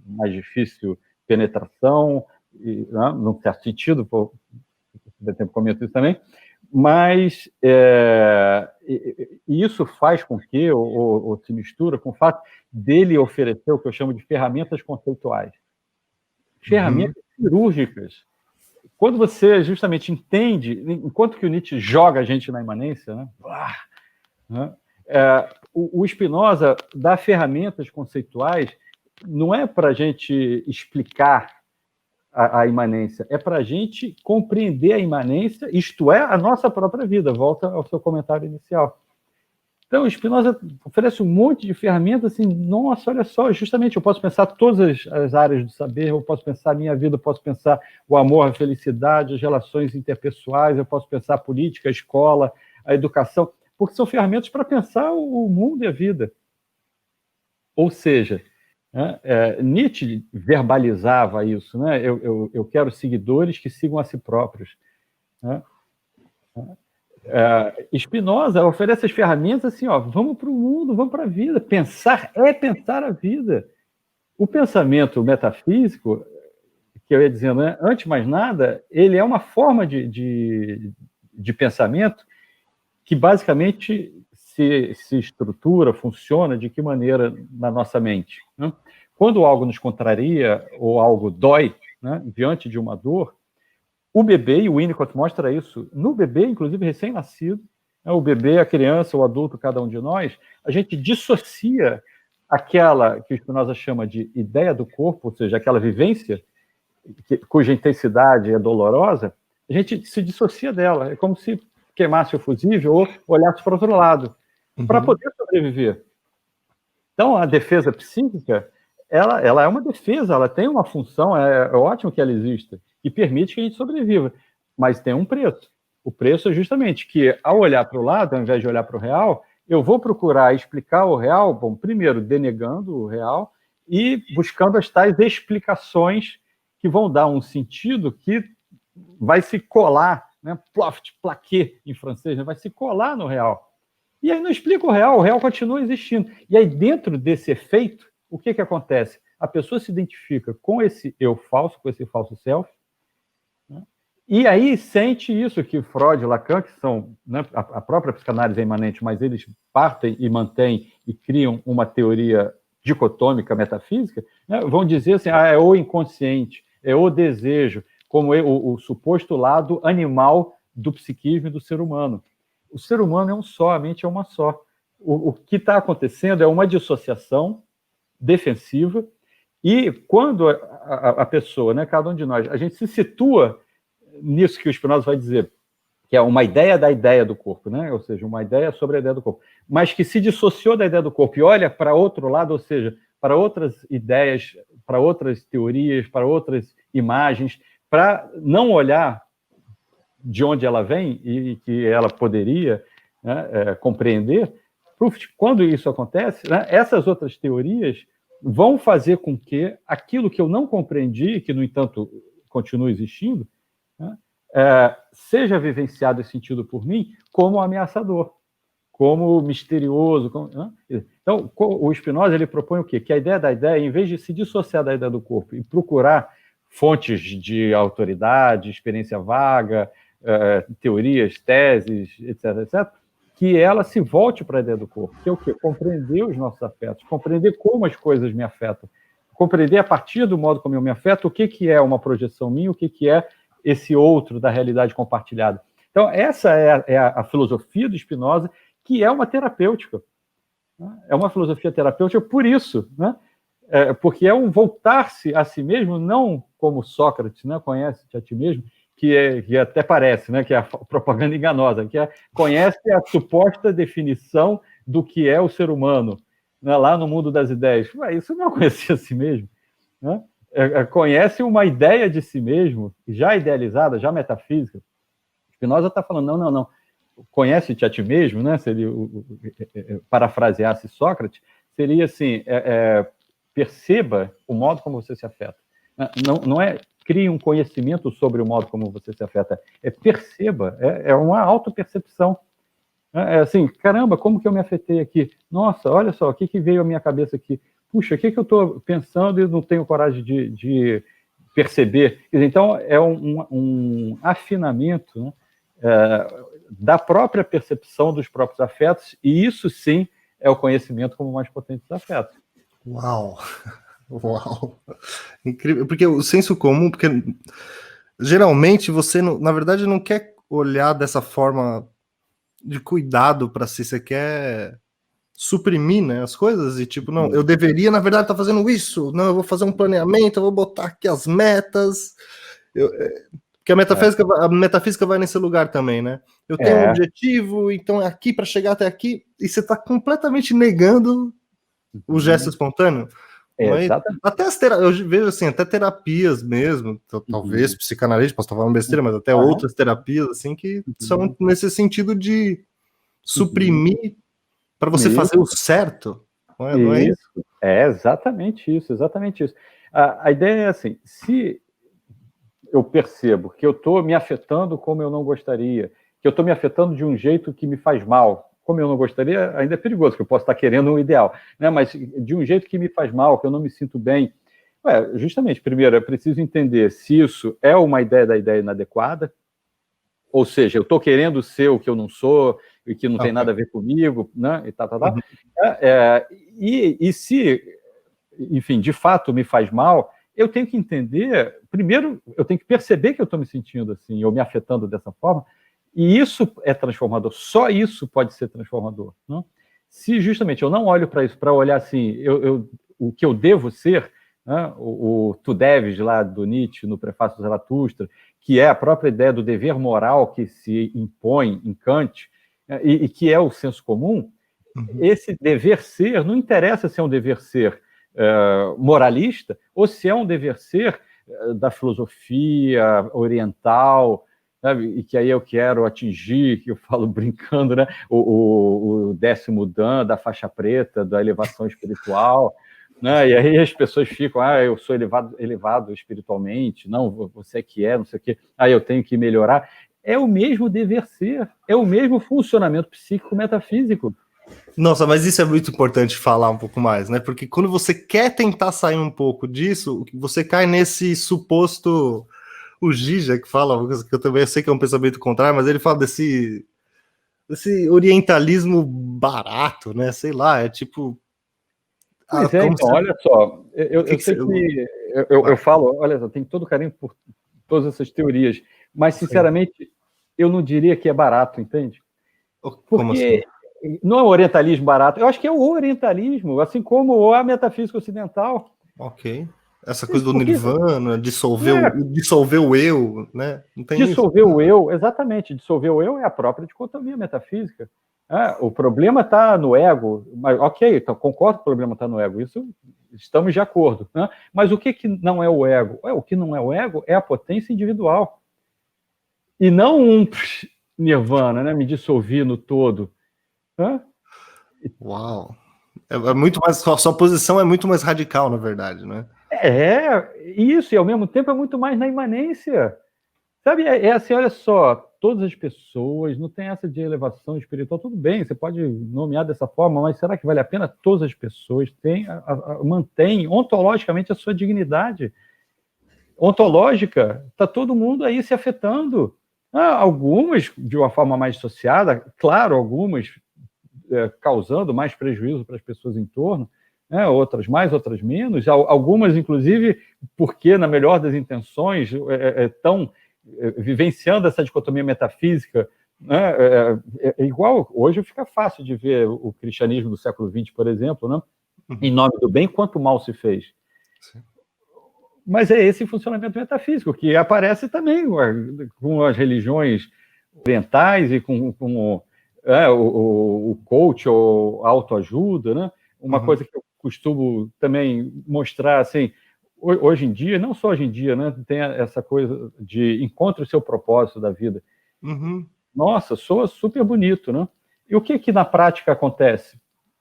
mais difícil penetração, né? Num certo sentido, o tempo comenta isso também, mas isso faz com que, ou se mistura com o fato dele oferecer o que eu chamo de ferramentas conceituais. Ferramentas cirúrgicas. Quando você justamente entende, enquanto que o Nietzsche joga a gente na imanência, né, o Spinoza dá ferramentas conceituais, não é para a gente explicar a imanência, é para a gente compreender a imanência, isto é, a nossa própria vida. Volta ao seu comentário inicial. Então, o Spinoza oferece um monte de ferramentas, assim, nossa, olha só, justamente eu posso pensar todas as áreas do saber, eu posso pensar a minha vida, eu posso pensar o amor, a felicidade, as relações interpessoais, eu posso pensar a política, a escola, a educação, porque são ferramentas para pensar o mundo e a vida. Ou seja, Nietzsche verbalizava isso, né? Eu quero seguidores que sigam a si próprios. Né? Spinoza oferece as ferramentas assim, ó, vamos para o mundo, vamos para a vida. Pensar é pensar a vida. O pensamento metafísico, que eu ia dizendo, né, antes de mais nada, ele é uma forma de pensamento que basicamente se estrutura, funciona de que maneira na nossa mente. Né? Quando algo nos contraria ou algo dói, né, diante de uma dor, o bebê, e o Winnicott mostra isso, no bebê, inclusive recém-nascido, né, o bebê, a criança, o adulto, cada um de nós, a gente dissocia aquela que o Spinoza chama de ideia do corpo, ou seja, aquela vivência cuja intensidade é dolorosa, a gente se dissocia dela. É como se queimasse o fusível ou olhasse para o outro lado, para poder sobreviver. Então, a defesa psíquica, ela é uma defesa, ela tem uma função, é ótimo que ela exista, e permite que a gente sobreviva, mas tem um preço. O preço é justamente que, ao olhar para o lado, ao invés de olhar para o real, eu vou procurar explicar o real, bom, primeiro, denegando o real e buscando as tais explicações que vão dar um sentido que vai se colar, né? Plaqué em francês, né? Vai se colar no real. E aí não explica o real continua existindo. E aí, dentro desse efeito, o que acontece? A pessoa se identifica com esse eu falso, com esse falso self, né? E aí sente isso que Freud e Lacan, que são, né, a própria psicanálise é imanente, mas eles partem e mantêm e criam uma teoria dicotômica metafísica, né, vão dizer assim, é o inconsciente, é o desejo, como o suposto lado animal do psiquismo e do ser humano. O ser humano é um só, a mente é uma só. O que está acontecendo é uma dissociação defensiva, e quando a pessoa, né, cada um de nós, a gente se situa nisso que o Spinoza vai dizer, que é uma ideia da ideia do corpo, né? Ou seja, uma ideia sobre a ideia do corpo, mas que se dissociou da ideia do corpo e olha para outro lado, ou seja, para outras ideias, para outras teorias, para outras imagens, para não olhar de onde ela vem e que ela poderia, né, compreender. Quando isso acontece, né, essas outras teorias vão fazer com que aquilo que eu não compreendi, que, no entanto, continua existindo, né, seja vivenciado e sentido por mim como ameaçador, como misterioso. Né? Então, o Spinoza ele propõe o quê? Que a ideia da ideia, em vez de se dissociar da ideia do corpo e procurar fontes de autoridade, experiência vaga, teorias, teses, etc., etc., que ela se volte para a ideia do corpo, que é o quê? Compreender os nossos afetos, compreender como as coisas me afetam, compreender a partir do modo como eu me afeto o que é uma projeção minha, o que é esse outro da realidade compartilhada. Então, essa é a filosofia do Spinoza, que é uma terapêutica. Né? É uma filosofia terapêutica por isso, né? Porque é um voltar-se a si mesmo, não como Sócrates, né? Conhece-te a ti mesmo, que até parece, né? Que é a propaganda enganosa, que conhece a suposta definição do que é o ser humano, né? Lá no mundo das ideias. Isso não é conhecer a si mesmo, né? Conhece uma ideia de si mesmo, já idealizada, já metafísica. Spinoza está falando, não. Conhece-te a ti mesmo, né? Seria, parafraseasse Sócrates, seria assim, perceba o modo como você se afeta. Não é crie um conhecimento sobre o modo como você se afeta, perceba, é uma autopercepção. É assim, caramba, como que eu me afetei aqui? Nossa, olha só, o que veio à minha cabeça aqui? Puxa, o que eu estou pensando e não tenho coragem de perceber? Então, é um afinamento, né, da própria percepção dos próprios afetos, e isso sim é o conhecimento como mais potente dos afetos. Uau! Incrível, porque o senso comum, porque geralmente você, na verdade, não quer olhar dessa forma de cuidado para si, você quer suprimir, né, as coisas e tipo, não, eu deveria, na verdade, estar fazendo isso, não, eu vou fazer um planeamento, eu vou botar aqui as metas, porque a metafísica vai nesse lugar também, né? Eu tenho um objetivo, então é aqui para chegar até aqui, e você está completamente negando o gesto espontâneo. Até eu vejo assim, até terapias mesmo, talvez psicanalista, posso estar falando besteira, mas até outras terapias assim que são nesse sentido de suprimir para você fazer o certo. Não é isso? É exatamente isso. A ideia é assim, se eu percebo que eu estou me afetando como eu não gostaria, que eu estou me afetando de um jeito que me faz mal, como eu não gostaria, ainda é perigoso, que eu posso estar querendo um ideal, né? Mas de um jeito que me faz mal, que eu não me sinto bem. Justamente, primeiro, é preciso entender se isso é uma ideia da ideia inadequada, ou seja, eu estou querendo ser o que eu não sou, e que não tem nada a ver comigo, né? E se, enfim, de fato me faz mal, eu tenho que entender, primeiro, eu tenho que perceber que eu estou me sentindo assim, ou me afetando dessa forma, e isso é transformador, só isso pode ser transformador. Não? Se justamente eu não olho para isso, para olhar assim, o que eu devo ser, né? o tu deves lá do Nietzsche, no Prefácio do Zaratustra, que é a própria ideia do dever moral que se impõe em Kant, e que é o senso comum, esse dever ser, não interessa se é um dever ser moralista ou se é um dever ser da filosofia oriental, sabe? E que aí eu quero atingir, que eu falo brincando, né? o 10º Dan da faixa preta, da elevação espiritual, né? E aí as pessoas ficam, eu sou elevado espiritualmente, não, você que é, não sei o quê, eu tenho que melhorar. É o mesmo dever ser, é o mesmo funcionamento psíquico metafísico. Nossa, mas isso é muito importante falar um pouco mais, né? Porque quando você quer tentar sair um pouco disso, você cai nesse suposto... O Gija que fala, que eu também sei que é um pensamento contrário, mas ele fala desse orientalismo barato, né? Sei lá, é tipo... Pois então, olha só, eu sei que eu falo, olha só, tenho todo carinho por todas essas teorias, mas, sinceramente, eu não diria que é barato, entende? Como assim? Não é o orientalismo barato, eu acho que é o orientalismo, assim como a metafísica ocidental. Ok. Essa coisa do nirvana, dissolver o eu, né? Não tem dissolver o eu, exatamente, dissolver o eu é a própria dicotomia metafísica. O problema está no ego, mas ok, então concordo que o problema está no ego, isso estamos de acordo. Né? Mas o que não é o ego? O que não é o ego é a potência individual. E não um nirvana, né? Me dissolvi no todo. Uau! É muito mais, sua posição é muito mais radical, na verdade, né? Isso, e ao mesmo tempo é muito mais na imanência. Sabe, assim, olha só, todas as pessoas, não tem essa de elevação espiritual, tudo bem, você pode nomear dessa forma, mas será que vale a pena? Todas as pessoas mantêm ontologicamente a sua dignidade. Ontológica, está todo mundo aí se afetando. Algumas de uma forma mais dissociada, claro, algumas causando mais prejuízo para as pessoas em torno, né? Outras mais, outras menos, algumas, inclusive, porque, na melhor das intenções, estão vivenciando essa dicotomia metafísica, né? Igual, hoje fica fácil de ver o cristianismo do século XX, por exemplo, né? Em nome do bem, quanto mal se fez. Sim. Mas é esse funcionamento metafísico que aparece também com as religiões orientais e com o coach ou autoajuda, né? Uma coisa que eu costumo também mostrar, assim, hoje em dia, não só hoje em dia, né? Tem essa coisa de encontre o seu propósito da vida. Nossa, soa super bonito, né? E o que na prática acontece?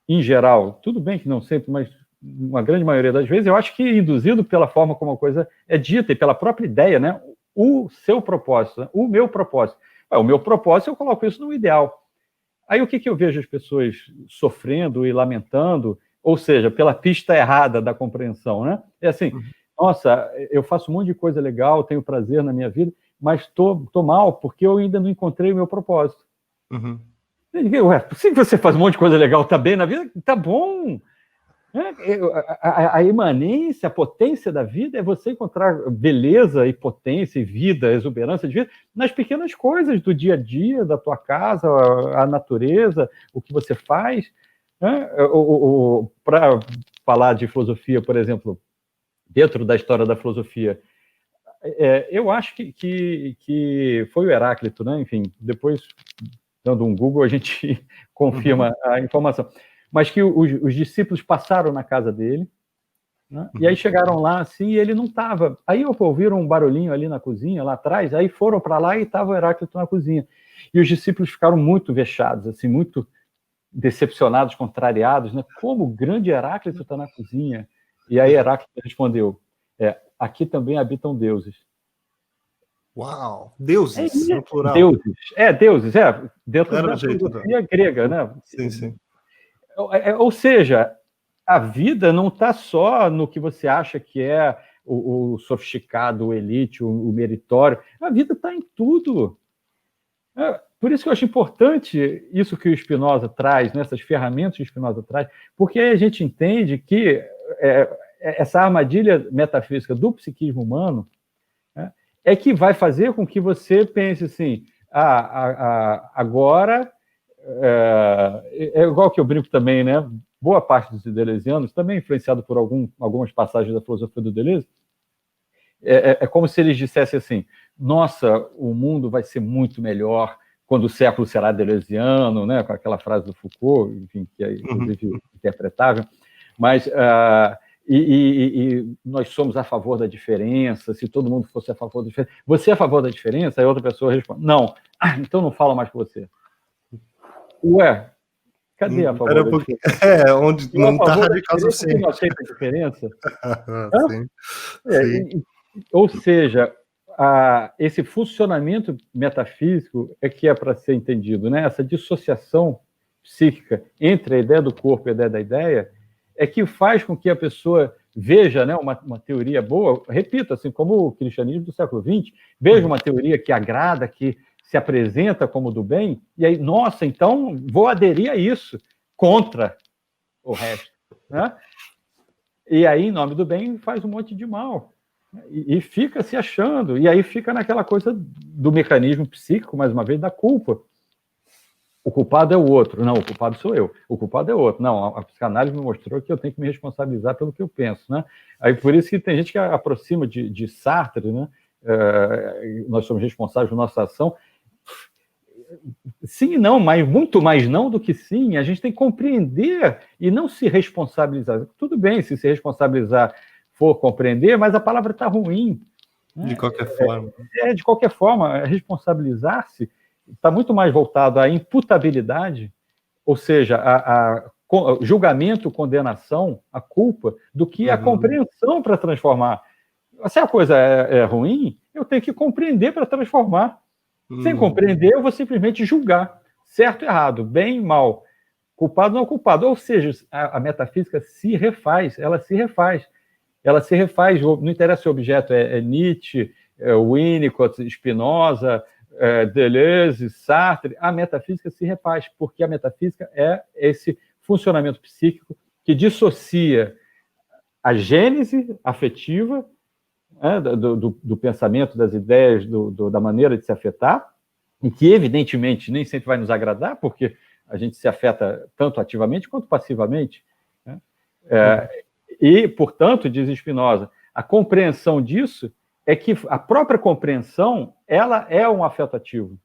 Em geral, tudo bem que não sempre, mas uma grande maioria das vezes, eu acho que induzido pela forma como a coisa é dita e pela própria ideia, né? O seu propósito, né? O meu propósito. O meu propósito, eu coloco isso no ideal. Aí o que eu vejo as pessoas sofrendo e lamentando, ou seja, pela pista errada da compreensão, né? É assim, nossa, eu faço um monte de coisa legal, tenho prazer na minha vida, mas tô mal porque eu ainda não encontrei o meu propósito. Ué, se você faz um monte de coisa legal, tá bem na vida, tá bom. A imanência, a potência da vida é você encontrar beleza e potência e vida, exuberância de vida nas pequenas coisas do dia a dia, da tua casa, a natureza, o que você faz. Para falar de filosofia, por exemplo, dentro da história da filosofia, eu acho que foi o Heráclito, né? Enfim, depois, dando um Google, a gente confirma a informação. Mas que os discípulos passaram na casa dele, né? E aí chegaram lá assim e ele não estava. Aí ouviram um barulhinho ali na cozinha, lá atrás, aí foram para lá e estava o Heráclito na cozinha. E os discípulos ficaram muito vexados, assim, muito decepcionados, contrariados, né? Como o grande Heráclito está na cozinha? E aí Heráclito respondeu, aqui também habitam deuses. Uau! Deuses, no plural. Deuses, dentro da filosofia grega, né? Sim. Ou seja, a vida não está só no que você acha que é o sofisticado, o elite, o meritório. A vida está em tudo. Por isso que eu acho importante isso que o Spinoza traz, né, essas ferramentas que o Spinoza traz, porque aí a gente entende que essa armadilha metafísica do psiquismo humano é que vai fazer com que você pense assim, agora... É igual que eu brinco também, né? Boa parte dos deleuzianos, também influenciado por algumas passagens da filosofia do Deleuze, é como se eles dissessem assim, nossa, o mundo vai ser muito melhor quando o século será deleuziano, né? Com aquela frase do Foucault, enfim, que é inclusive interpretável, mas e nós somos a favor da diferença, se todo mundo fosse a favor da diferença. Você é a favor da diferença? Aí outra pessoa responde, não, então não fala mais com você. Ué, cadê a favor da diferença? Onde não está radical suficiente. Não aceita a diferença? Sim. Ou seja, esse funcionamento metafísico é que é para ser entendido, né? Essa dissociação psíquica entre a ideia do corpo e a ideia da ideia é que faz com que a pessoa veja, né, uma teoria boa, repito, assim como o cristianismo do século XX, veja uma teoria que agrada, que se apresenta como do bem, e aí, nossa, então vou aderir a isso, contra o resto. Né? E aí, em nome do bem, faz um monte de mal. E fica se achando, e aí fica naquela coisa do mecanismo psíquico, mais uma vez, da culpa. O culpado é o outro. Não, o culpado sou eu. O culpado é o outro. Não, a psicanálise me mostrou que eu tenho que me responsabilizar pelo que eu penso. Né? Aí, por isso que tem gente que aproxima de Sartre, né? Nós somos responsáveis por nossa ação. Sim e não, mas muito mais não do que sim. A gente tem que compreender e não se responsabilizar. Tudo bem se responsabilizar for compreender, mas a palavra está ruim. Né? De qualquer forma. De qualquer forma, responsabilizar-se está muito mais voltado à imputabilidade, ou seja, a julgamento, condenação, a culpa, do que a compreensão para transformar. Se a coisa é ruim, eu tenho que compreender para transformar. Sem compreender, eu vou simplesmente julgar. Certo e errado, bem e mal, culpado ou não culpado. Ou seja, a metafísica se refaz, ela se refaz. Ela se refaz, não interessa se o objeto é Nietzsche, Winnicott, Spinoza, Deleuze, Sartre, a metafísica se refaz, porque a metafísica é esse funcionamento psíquico que dissocia a gênese afetiva, né, do pensamento, das ideias, da maneira de se afetar, e que, evidentemente, nem sempre vai nos agradar, porque a gente se afeta tanto ativamente quanto passivamente, né? E, portanto, diz Spinoza, a compreensão disso é que a própria compreensão, ela é um afeto ativo.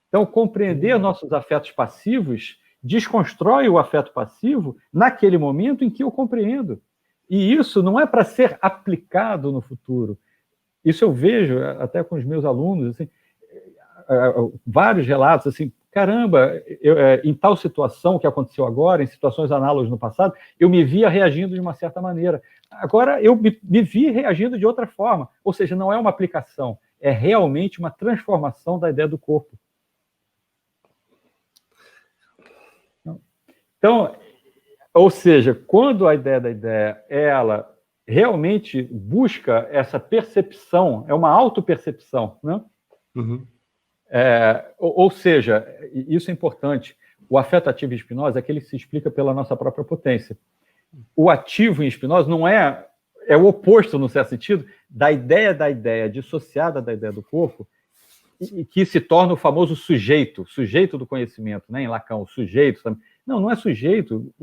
Então, compreender nossos afetos passivos desconstrói o afeto passivo naquele momento em que eu compreendo. E isso não é para ser aplicado no futuro. Isso eu vejo até com os meus alunos, assim, vários relatos, assim, caramba, em tal situação que aconteceu agora, em situações análogas no passado, eu me via reagindo de uma certa maneira. Agora eu me vi reagindo de outra forma. Ou seja, não é uma aplicação, é realmente uma transformação da ideia do corpo. Então, ou seja, quando a ideia da ideia, ela realmente busca essa percepção, é uma autopercepção, né? Uhum. Ou seja, isso é importante, o afeto ativo em Spinoza é que ele se explica pela nossa própria potência. O ativo em Spinoza não é o oposto, no certo sentido, da ideia dissociada da ideia do corpo, e que se torna o famoso sujeito do conhecimento, né? Em Lacan, o sujeito. Não é sujeito,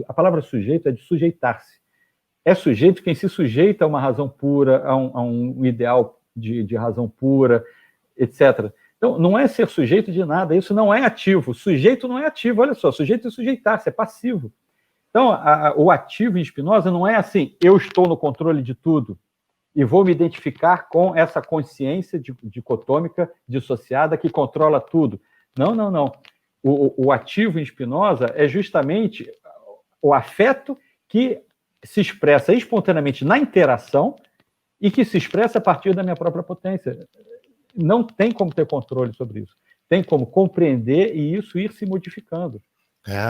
a palavra sujeito é de sujeitar-se. É sujeito quem se sujeita a uma razão pura, a um ideal de razão pura, etc. Então, não é ser sujeito de nada, isso não é ativo. Sujeito não é ativo, olha só, sujeito é sujeitar-se, é passivo. Então, o ativo em Spinoza não é assim, eu estou no controle de tudo e vou me identificar com essa consciência dicotômica, dissociada, que controla tudo. Não. O ativo em Spinoza é justamente o afeto que se expressa espontaneamente na interação e que se expressa a partir da minha própria potência. Não tem como ter controle sobre isso. Tem como compreender e isso ir se modificando.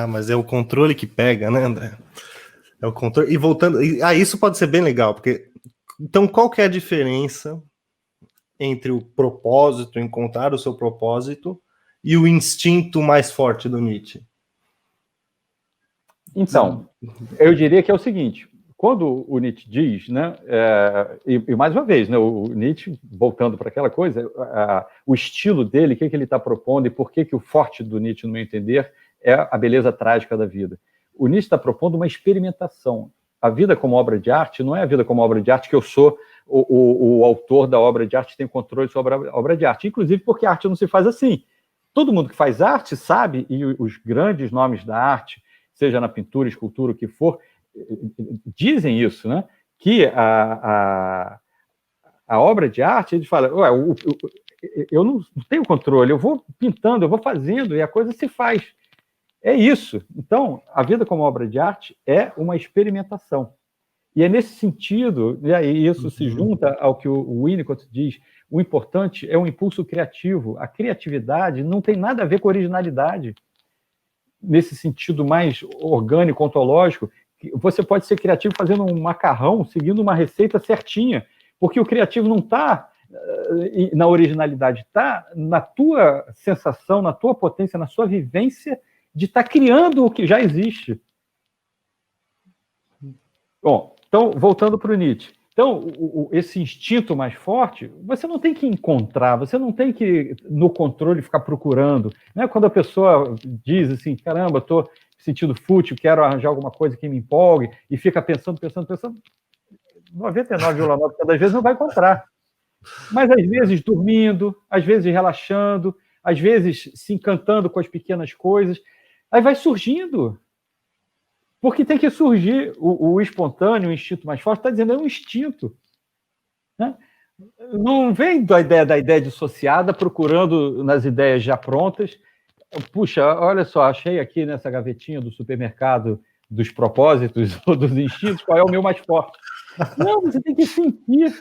Mas é o controle que pega, né, André? É o controle. E voltando... isso pode ser bem legal, porque... Então, qual que é a diferença entre o propósito, encontrar o seu propósito, e o instinto mais forte do Nietzsche? Então, eu diria que é o seguinte... Quando o Nietzsche diz, né, e mais uma vez, né, o Nietzsche, voltando para aquela coisa, o estilo dele, o que ele está propondo e por que o forte do Nietzsche, no meu entender, é a beleza trágica da vida. O Nietzsche está propondo uma experimentação. A vida como obra de arte não é a vida como obra de arte que eu sou o autor da obra de arte, tenho controle sobre a obra de arte, inclusive porque a arte não se faz assim. Todo mundo que faz arte sabe, e os grandes nomes da arte, seja na pintura, escultura, o que for, dizem isso, né? Que a obra de arte, eles falam, eu não tenho controle, eu vou pintando, eu vou fazendo, e a coisa se faz. É isso. Então, a vida como obra de arte é uma experimentação. E é nesse sentido, e aí isso se junta ao que o Winnicott diz, o importante é um impulso criativo. A criatividade não tem nada a ver com originalidade, nesse sentido mais orgânico, ontológico. Você pode ser criativo fazendo um macarrão, seguindo uma receita certinha, porque o criativo não está na originalidade, está na tua sensação, na tua potência, na sua vivência de estar criando o que já existe. Bom, então, voltando para o Nietzsche. Então, esse instinto mais forte, você não tem que encontrar, você não tem que, no controle, ficar procurando. Né? Quando a pessoa diz assim, caramba, estou sentindo fútil, quero arranjar alguma coisa que me empolgue, e fica pensando, 99,9% das vezes não vai encontrar. Mas, às vezes, dormindo, às vezes relaxando, às vezes se encantando com as pequenas coisas, aí vai surgindo. Porque tem que surgir o espontâneo, o instinto mais forte, está dizendo, é um instinto. Né? Não vem da ideia dissociada, procurando nas ideias já prontas. Puxa, olha só, achei aqui nessa gavetinha do supermercado dos propósitos ou dos instintos, qual é o meu mais forte. Não, você tem que sentir.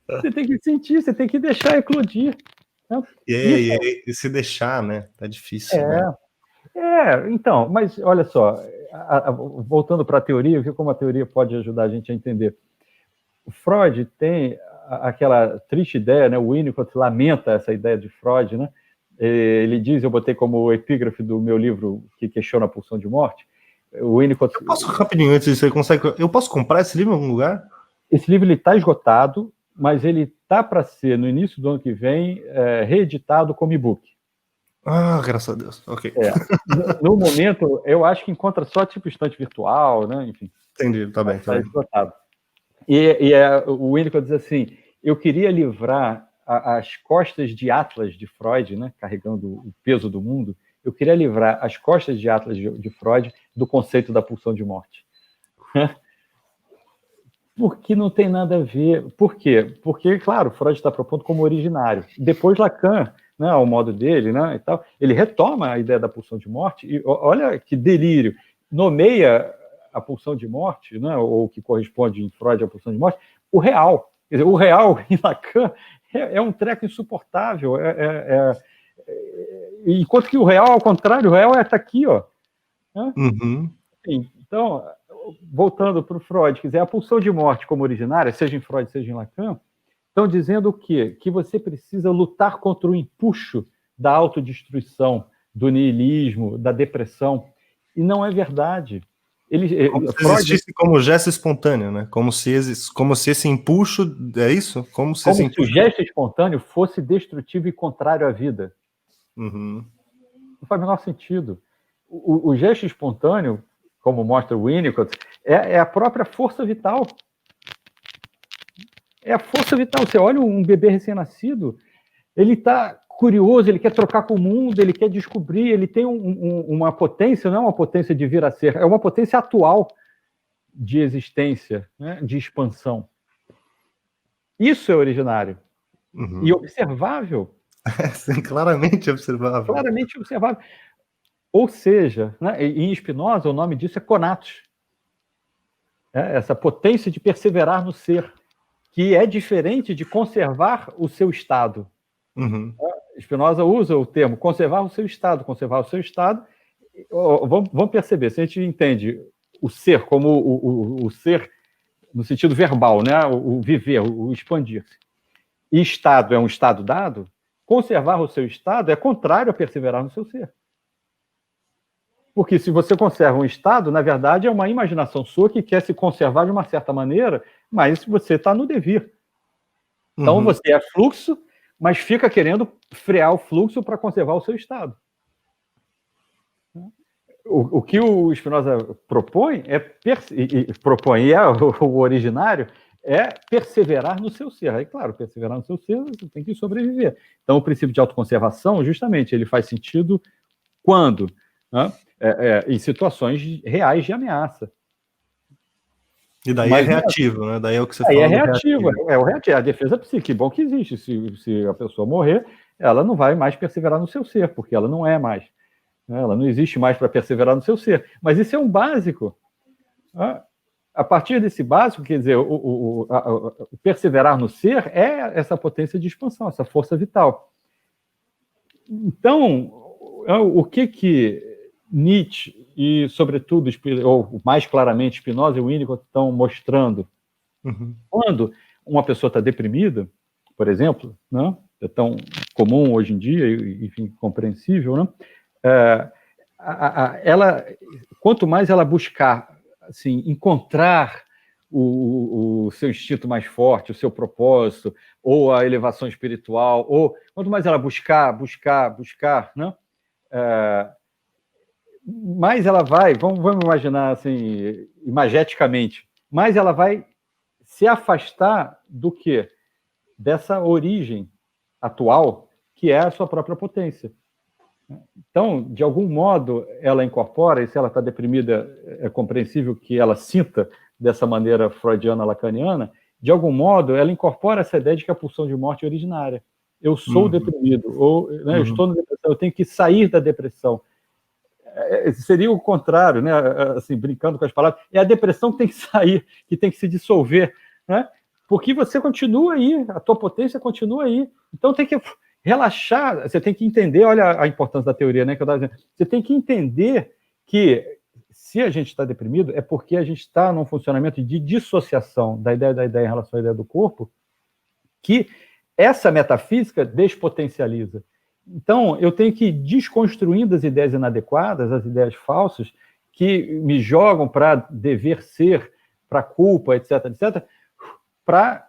Você tem que sentir, você tem que deixar eclodir. Né? E se deixar, né? Tá difícil. Né? Então, mas olha só, voltando para a teoria, como a teoria pode ajudar a gente a entender. O Freud tem aquela triste ideia, né? O Winnicott lamenta essa ideia de Freud, né? Ele diz, eu botei como epígrafe do meu livro que questiona a pulsão de morte, o Winnicott... Eu posso, rapidinho, antes disso, eu posso comprar esse livro em algum lugar? Esse livro está esgotado, mas ele está para ser, no início do ano que vem, reeditado como e-book. Ah, graças a Deus, ok. No momento, eu acho que encontra só tipo estante virtual, né? Enfim. Entendi, tá bem. Tá esgotado. O Winnicott diz assim, eu queria livrar as costas de Atlas de Freud, né, carregando o peso do mundo, eu queria livrar as costas de Atlas de Freud do conceito da pulsão de morte. Porque não tem nada a ver. Por quê? Porque, claro, Freud está propondo como originário. Depois Lacan, né, ao modo dele, né, e tal, ele retoma a ideia da pulsão de morte e olha que delírio, nomeia a pulsão de morte, né, ou que corresponde em Freud à pulsão de morte, o real. Quer dizer, o real em Lacan é um treco insuportável. Enquanto que o real, ao contrário, o real está aqui, ó. Né? Uhum. Então, voltando para o Freud, quer dizer, a pulsão de morte como originária, seja em Freud, seja em Lacan, estão dizendo o quê? Que você precisa lutar contra o empuxo da autodestruição, do niilismo, da depressão. E não é verdade. Como se existisse como gesto espontâneo, né? Como se esse empuxo, é isso? Como se o gesto espontâneo fosse destrutivo e contrário à vida. Uhum. Não faz o menor sentido. O gesto espontâneo, como mostra o Winnicott, é a própria força vital. É a força vital. Você olha um bebê recém-nascido, ele está curioso, ele quer trocar com o mundo, ele quer descobrir, ele tem uma potência, não é uma potência de vir a ser, é uma potência atual de existência, né, de expansão. Isso é originário. Uhum. E observável. Sim, claramente observável. Claramente observável. Ou seja, né, em Spinoza, o nome disso é conatos. Essa potência de perseverar no ser, que é diferente de conservar o seu estado. Uhum. Spinoza usa o termo conservar o seu estado. Conservar o seu estado, vamos perceber, se a gente entende o ser como o ser no sentido verbal, né? O viver, o expandir-se, e estado é um estado dado, conservar o seu estado é contrário a perseverar no seu ser. Porque se você conserva um estado, na verdade é uma imaginação sua que quer se conservar de uma certa maneira, mas você está no devir. Então você é fluxo, mas fica querendo frear o fluxo para conservar o seu estado. O que o Spinoza propõe o originário é perseverar no seu ser. Aí, claro, perseverar no seu ser, você tem que sobreviver. Então, o princípio de autoconservação, justamente, ele faz sentido quando? Né? Em situações reais de ameaça. E daí é reativo, né? Daí é o que você fala. É reativo, é o reativo, a defesa psíquica. Bom que existe. Se a pessoa morrer, ela não vai mais perseverar no seu ser, porque ela não é mais. Ela não existe mais para perseverar no seu ser. Mas isso é um básico. A partir desse básico, quer dizer, o perseverar no ser é essa potência de expansão, essa força vital. Então, o que Nietzsche e, sobretudo, ou mais claramente, Spinoza e Winnicott estão mostrando? Quando uma pessoa está deprimida, por exemplo, né, é tão comum hoje em dia, enfim, compreensível, né? Quanto mais ela buscar assim, encontrar o seu instinto mais forte, o seu propósito, ou a elevação espiritual, ou quanto mais ela buscar, né? Mais ela vai, vamos imaginar assim, imageticamente, mais ela vai se afastar do quê? Dessa origem atual, que é a sua própria potência. Então, de algum modo, ela incorpora, e se ela está deprimida, é compreensível que ela sinta dessa maneira freudiana, lacaniana, de algum modo, ela incorpora essa ideia de que a pulsão de morte é originária. Eu sou deprimido, ou né, eu estou na depressão, eu tenho que sair da depressão. Seria o contrário, né? Assim, brincando com as palavras, é a depressão que tem que sair, que tem que se dissolver, né? Porque você continua aí, a tua potência continua aí. Então tem que relaxar, você tem que entender, olha a importância da teoria, né, que eu estava dizendo. Você tem que entender que se a gente está deprimido, é porque a gente está num funcionamento de dissociação da ideia em relação à ideia do corpo, que essa metafísica despotencializa. Então, eu tenho que ir desconstruindo as ideias inadequadas, as ideias falsas, que me jogam para dever ser, para culpa, etc., etc., para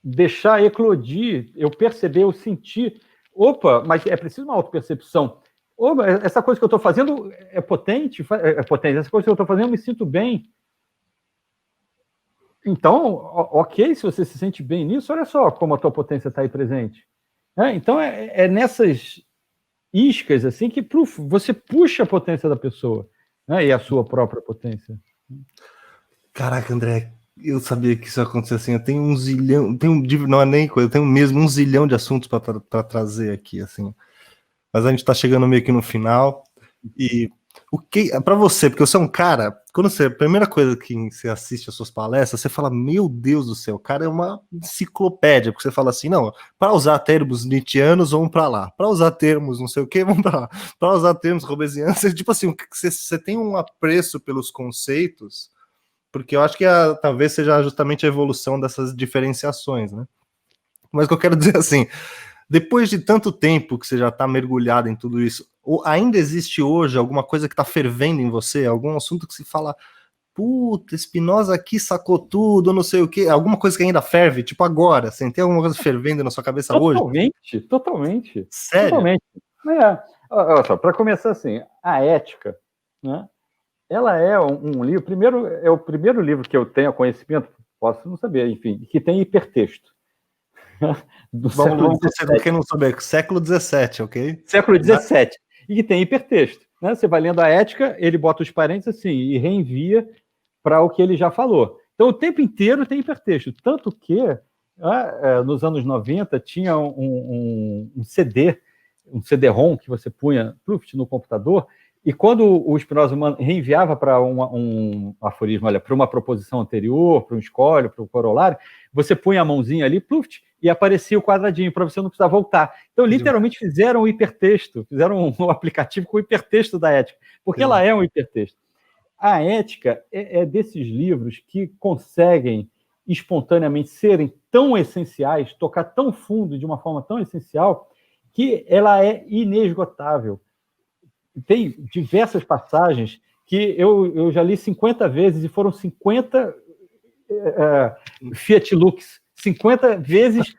deixar eclodir, eu perceber, eu sentir, opa, mas é preciso uma autopercepção. Opa, essa coisa que eu estou fazendo é potente, essa coisa que eu estou fazendo eu me sinto bem. Então, ok, se você se sente bem nisso, olha só como a tua potência está aí presente. Então, é nessas iscas assim que você puxa a potência da pessoa, né? E a sua própria potência. Caraca, André, eu sabia que isso ia acontecer assim. Eu tenho um zilhão, não é nem coisa, eu tenho mesmo um zilhão de assuntos para trazer aqui, assim. Mas a gente está chegando meio que no final. E o que para você, porque você é um cara, a primeira coisa que você assiste as suas palestras, você fala, meu Deus do céu, o cara é uma enciclopédia, porque você fala assim, não, para usar termos nietzschianos, vamos para lá, para usar termos não sei o que, vamos para lá, para usar termos robesianos, tipo assim, você tem um apreço pelos conceitos, porque eu acho que talvez seja justamente a evolução dessas diferenciações, né? Mas o que eu quero dizer assim, depois de tanto tempo que você já está mergulhado em tudo isso, ainda existe hoje alguma coisa que está fervendo em você? Algum assunto que se fala, puta, Spinoza aqui sacou tudo, não sei o quê, alguma coisa que ainda ferve, tipo agora, assim, tem alguma coisa fervendo na sua cabeça hoje? Totalmente. Sério? Totalmente. Olha só, para começar assim, a ética, né? Ela é um livro, é o primeiro livro que eu tenho conhecimento, posso não saber, enfim, que tem hipertexto. Vamos dizer, quem não souber, século XVII, ok? Século XVII. E que tem hipertexto. Né? Você vai lendo a ética, ele bota os parênteses assim e reenvia para o que ele já falou. Então, o tempo inteiro tem hipertexto. Tanto que, nos anos 90, tinha um CD-ROM que você punha no computador, e quando o Spinoza reenviava para um aforismo, olha, para uma proposição anterior, para um escolho, para o corolário, você punha a mãozinha ali, e aparecia o quadradinho, para você não precisar voltar. Então, literalmente, fizeram o hipertexto, fizeram um aplicativo com o hipertexto da ética, porque ela é um hipertexto. A ética é desses livros que conseguem espontaneamente serem tão essenciais, tocar tão fundo de uma forma tão essencial, que ela é inesgotável. Tem diversas passagens que eu já li 50 vezes e foram 50 Fiat Lux. 50 vezes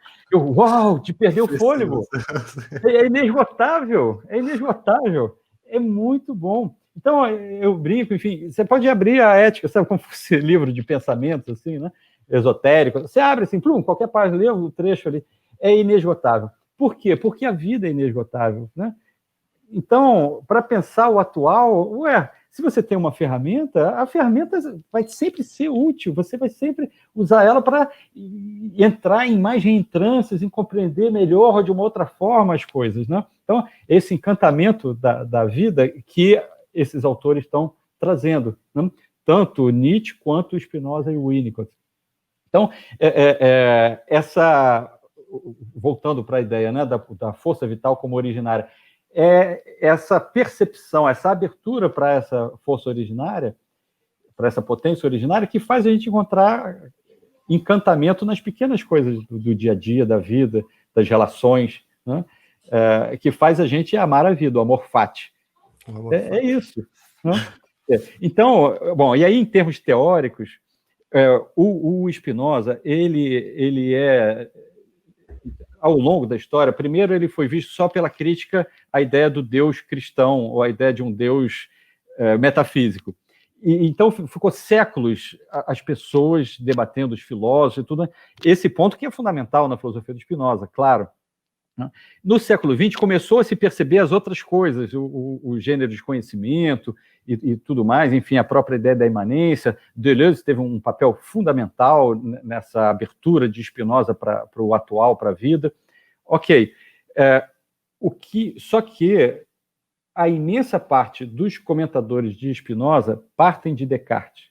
de perder o fôlego. É inesgotável, é muito bom. Então, eu brinco, enfim, você pode abrir a ética, sabe como fosse livro de pensamentos, assim, né? Esotérico. Você abre assim, qualquer página, lê o trecho ali, é inesgotável. Por quê? Porque a vida é inesgotável, né? Então, para pensar o atual, se você tem uma ferramenta, a ferramenta vai sempre ser útil, você vai sempre usar ela para entrar em mais reentrâncias, em compreender melhor ou de uma outra forma as coisas, né? Então, esse encantamento da vida que esses autores estão trazendo, né? Tanto Nietzsche quanto Spinoza e Winnicott. Então, voltando para a ideia, né, da força vital como originária, essa percepção, essa abertura para essa força originária, para essa potência originária, que faz a gente encontrar encantamento nas pequenas coisas do dia a dia, da vida, das relações, né? Que faz a gente amar a vida, o amor fati. É isso. Né? Então, bom, e aí em termos teóricos, o Spinoza, ele é, ao longo da história, primeiro ele foi visto só pela crítica à ideia do Deus cristão, ou à ideia de um Deus metafísico. E, então ficou séculos as pessoas debatendo, os filósofos e tudo, né? Esse ponto que é fundamental na filosofia do Spinoza, claro. Né? No século XX começou a se perceber as outras coisas, o gênero de conhecimento e tudo mais, enfim, a própria ideia da imanência. Deleuze teve um papel fundamental nessa abertura de Spinoza para o atual, para a vida. Ok, só que a imensa parte dos comentadores de Spinoza partem de Descartes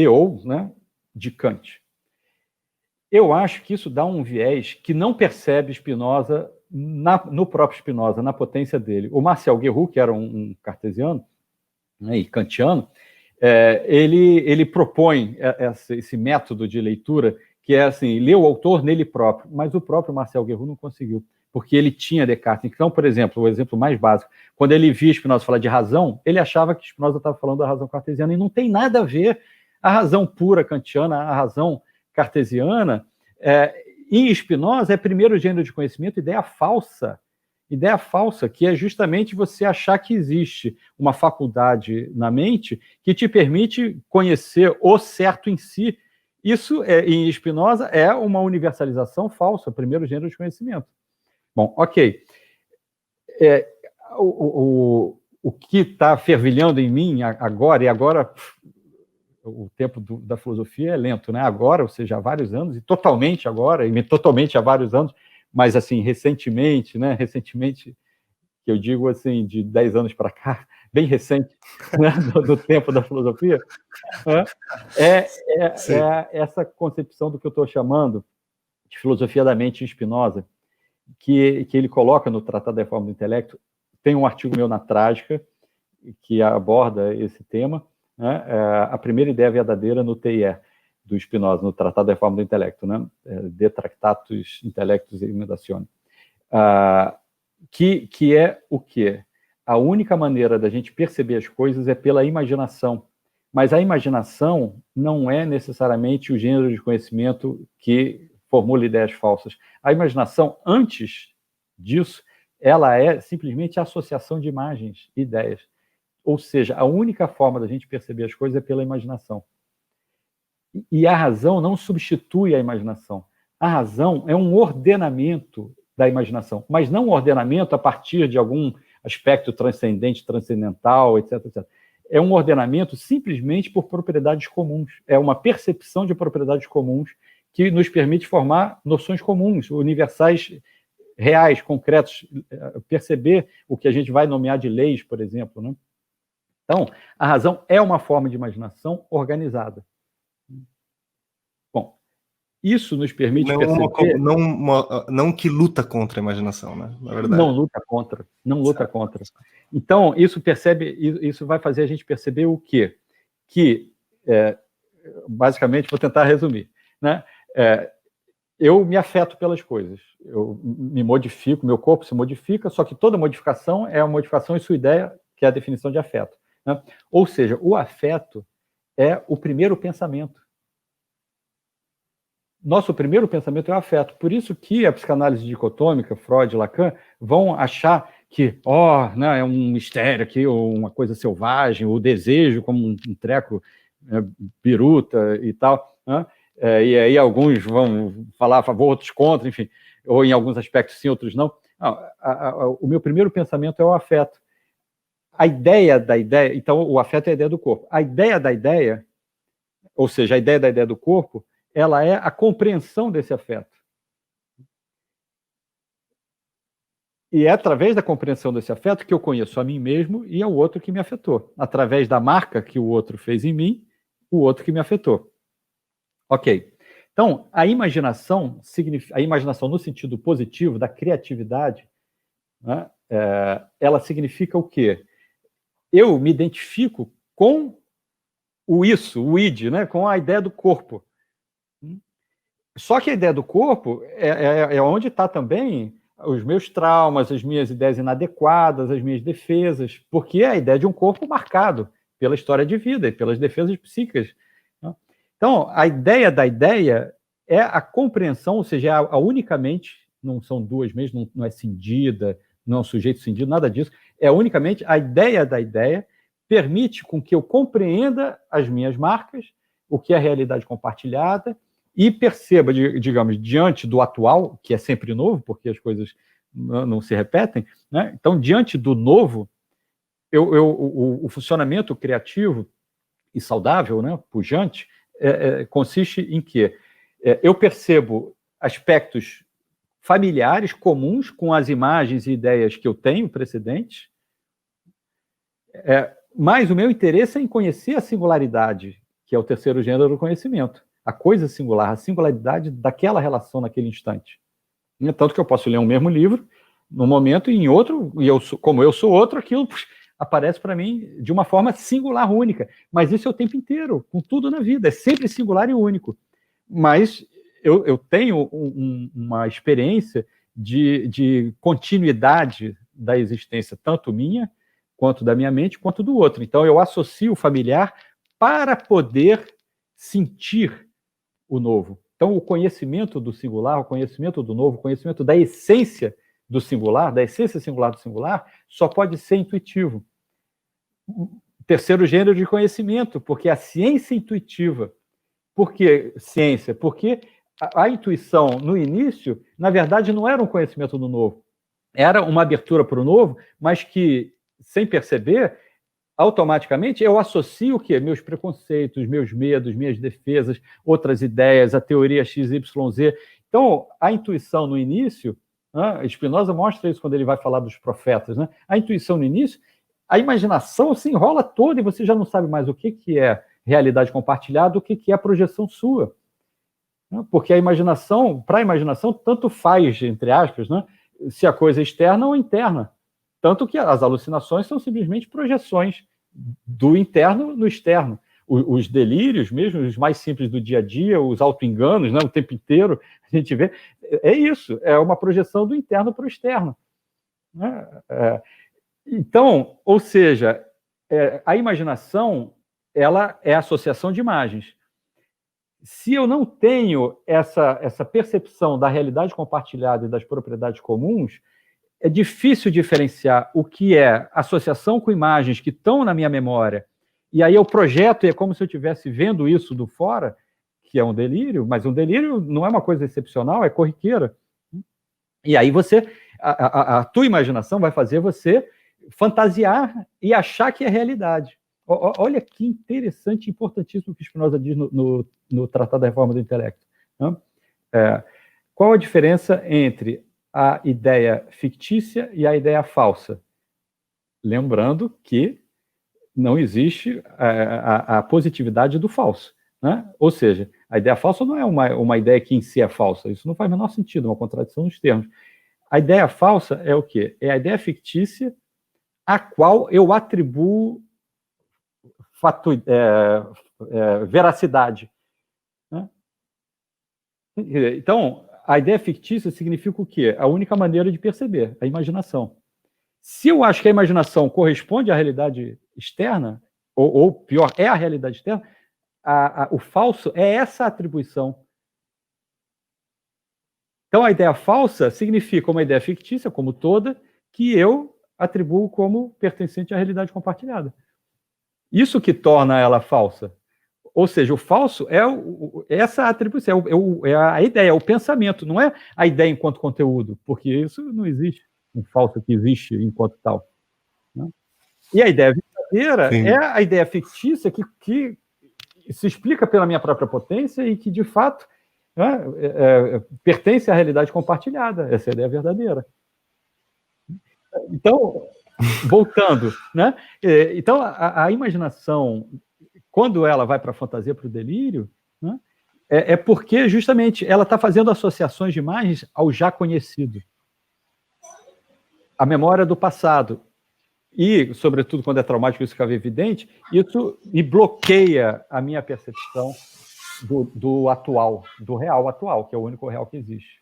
ou, né, de Kant. Eu acho que isso dá um viés que não percebe Spinoza no próprio Spinoza, na potência dele. O Marcel Guerroux, que era um cartesiano, né, e kantiano, ele propõe esse método de leitura que é assim, ler o autor nele próprio, mas o próprio Marcel Guerroux não conseguiu, porque ele tinha Descartes. Então, por exemplo, o exemplo mais básico, quando ele via Spinoza falar de razão, ele achava que Spinoza estava falando da razão cartesiana, e não tem nada a ver a razão pura kantiana, a razão cartesiana. Em Spinoza é primeiro gênero de conhecimento, ideia falsa, que é justamente você achar que existe uma faculdade na mente que te permite conhecer o certo em si. Isso, em Spinoza, é uma universalização falsa, primeiro gênero de conhecimento. Bom, ok. O que está fervilhando em mim agora, e agora o tempo da filosofia é lento, né? Agora, ou seja, há vários anos, e totalmente agora, e totalmente há vários anos, mas assim, recentemente, né? Recentemente, que eu digo assim, de 10 anos para cá, bem recente, né? do tempo da filosofia, essa concepção do que eu estou chamando de filosofia da mente em Spinoza, que ele coloca no Tratado da Reforma do Intelecto. Tem um artigo meu na Trágica que aborda esse tema, né? A primeira ideia verdadeira no TIE, do Spinoza, no Tratado da Reforma do Intelecto, né? De Tractatus Intellectus e Medatione. Que é o quê? A única maneira da gente perceber as coisas é pela imaginação. Mas a imaginação não é necessariamente o gênero de conhecimento que formula ideias falsas. A imaginação, antes disso, ela é simplesmente a associação de imagens, ideias. Ou seja, a única forma da gente perceber as coisas é pela imaginação. E a razão não substitui a imaginação. A razão é um ordenamento da imaginação, mas não um ordenamento a partir de algum aspecto transcendente, transcendental, etc, etc. É um ordenamento simplesmente por propriedades comuns. É uma percepção de propriedades comuns que nos permite formar noções comuns, universais, reais, concretos, perceber o que a gente vai nomear de leis, por exemplo, né? Então, a razão é uma forma de imaginação organizada. Bom, isso nos permite perceber... Não que luta contra a imaginação, né? Na verdade. Não luta contra, não luta contra. Então, isso vai fazer a gente perceber o quê? Que, basicamente, vou tentar resumir, né? Eu me afeto pelas coisas, eu me modifico, meu corpo se modifica, só que toda modificação é uma modificação em sua ideia, que é a definição de afeto, né? Ou seja, o afeto é o primeiro pensamento. Nosso primeiro pensamento é o afeto. Por isso que a psicanálise dicotômica, Freud e Lacan, vão achar que né, é um mistério aqui, ou uma coisa selvagem, o desejo como um treco biruta e tal, né? E aí alguns vão falar a favor, outros contra, enfim, ou em alguns aspectos sim, outros não. O meu primeiro pensamento é o afeto. A ideia da ideia, então o afeto é a ideia do corpo. A ideia da ideia, ou seja, a ideia da ideia do corpo, ela é a compreensão desse afeto. E é através da compreensão desse afeto que eu conheço a mim mesmo e ao outro que me afetou. Através da marca que o outro fez em mim, o outro que me afetou. Ok. Então, a imaginação no sentido positivo, da criatividade, né, ela significa o quê? Eu me identifico com o id, né, com a ideia do corpo. Só que a ideia do corpo é onde está também os meus traumas, as minhas ideias inadequadas, as minhas defesas, porque é a ideia de um corpo marcado pela história de vida e pelas defesas psíquicas. Então, a ideia da ideia é a compreensão, ou seja, a unicamente, não são duas mesmo, não é cindida, não é um sujeito cindido, nada disso, é unicamente a ideia da ideia, permite com que eu compreenda as minhas marcas, o que é a realidade compartilhada, e perceba, digamos, diante do atual, que é sempre novo, porque as coisas não se repetem, né? Então, diante do novo, o funcionamento criativo e saudável, né, pujante, consiste em que eu percebo aspectos familiares comuns com as imagens e ideias que eu tenho precedentes, mas o meu interesse é em conhecer a singularidade, que é o terceiro gênero do conhecimento. A coisa singular, a singularidade daquela relação naquele instante. Tanto que eu posso ler um mesmo livro num momento e em outro, e como eu sou outro, aquilo aparece para mim de uma forma singular, única. Mas isso é o tempo inteiro, com tudo na vida, é sempre singular e único. Mas eu tenho uma experiência de continuidade da existência, tanto minha, quanto da minha mente, quanto do outro. Então, eu associo o familiar para poder sentir o novo. Então, o conhecimento do singular, o conhecimento do novo, o conhecimento da essência do singular, da essência singular do singular, só pode ser intuitivo. Terceiro gênero de conhecimento, porque a ciência intuitiva. Por que ciência? Porque a intuição, no início, na verdade, não era um conhecimento do novo. Era uma abertura para o novo, mas que, sem perceber, automaticamente eu associo o quê? Meus preconceitos, meus medos, minhas defesas, outras ideias, a teoria XYZ. Então, a intuição no início, Spinoza mostra isso quando ele vai falar dos profetas, né? A intuição no início, a imaginação se enrola toda e você já não sabe mais o que é realidade compartilhada, o que é projeção sua. Porque a imaginação, para a imaginação, tanto faz, entre aspas, né? Se a coisa é externa ou interna. Tanto que as alucinações são simplesmente projeções do interno no externo. Os delírios, mesmo os mais simples do dia a dia, os auto-enganos, né, o tempo inteiro, a gente vê, é isso, é uma projeção do interno para o externo. Né? Então, ou seja, a imaginação, ela é a associação de imagens. Se eu não tenho essa percepção da realidade compartilhada e das propriedades comuns, é difícil diferenciar o que é associação com imagens que estão na minha memória, e aí eu projeto e é como se eu estivesse vendo isso do fora, que é um delírio, mas um delírio não é uma coisa excepcional, é corriqueira. E aí a tua imaginação vai fazer você fantasiar e achar que é realidade. Olha que interessante e importantíssimo o que Spinoza diz no Tratado da Reforma do Intelecto. Né? Qual a diferença entre a ideia fictícia e a ideia falsa? Lembrando que não existe a positividade do falso. Né? Ou seja, a ideia falsa não é uma ideia que em si é falsa. Isso não faz o menor sentido, uma contradição nos termos. A ideia falsa é o quê? É a ideia fictícia a qual eu atribuo veracidade. Né? Então, a ideia fictícia significa o quê? A única maneira de perceber, a imaginação. Se eu acho que a imaginação corresponde à realidade externa, ou pior, é a realidade externa, o falso é essa atribuição. Então, a ideia falsa significa uma ideia fictícia, como toda, que eu atribuo como pertencente à realidade compartilhada. Isso que torna ela falsa. Ou seja, o falso é essa atribuição, é a ideia, é o pensamento, não é a ideia enquanto conteúdo, porque isso não existe, um falso que existe enquanto tal. Né? E a ideia verdadeira é a ideia fictícia que se explica pela minha própria potência e que, de fato, pertence à realidade compartilhada. Essa é a ideia verdadeira. Então, voltando, né? Então, a imaginação, quando ela vai para a fantasia, para o delírio, né? É porque, justamente, ela está fazendo associações de imagens ao já conhecido. A memória do passado. E, sobretudo, quando é traumático, isso fica evidente, isso me bloqueia a minha percepção do atual, do real atual, que é o único real que existe.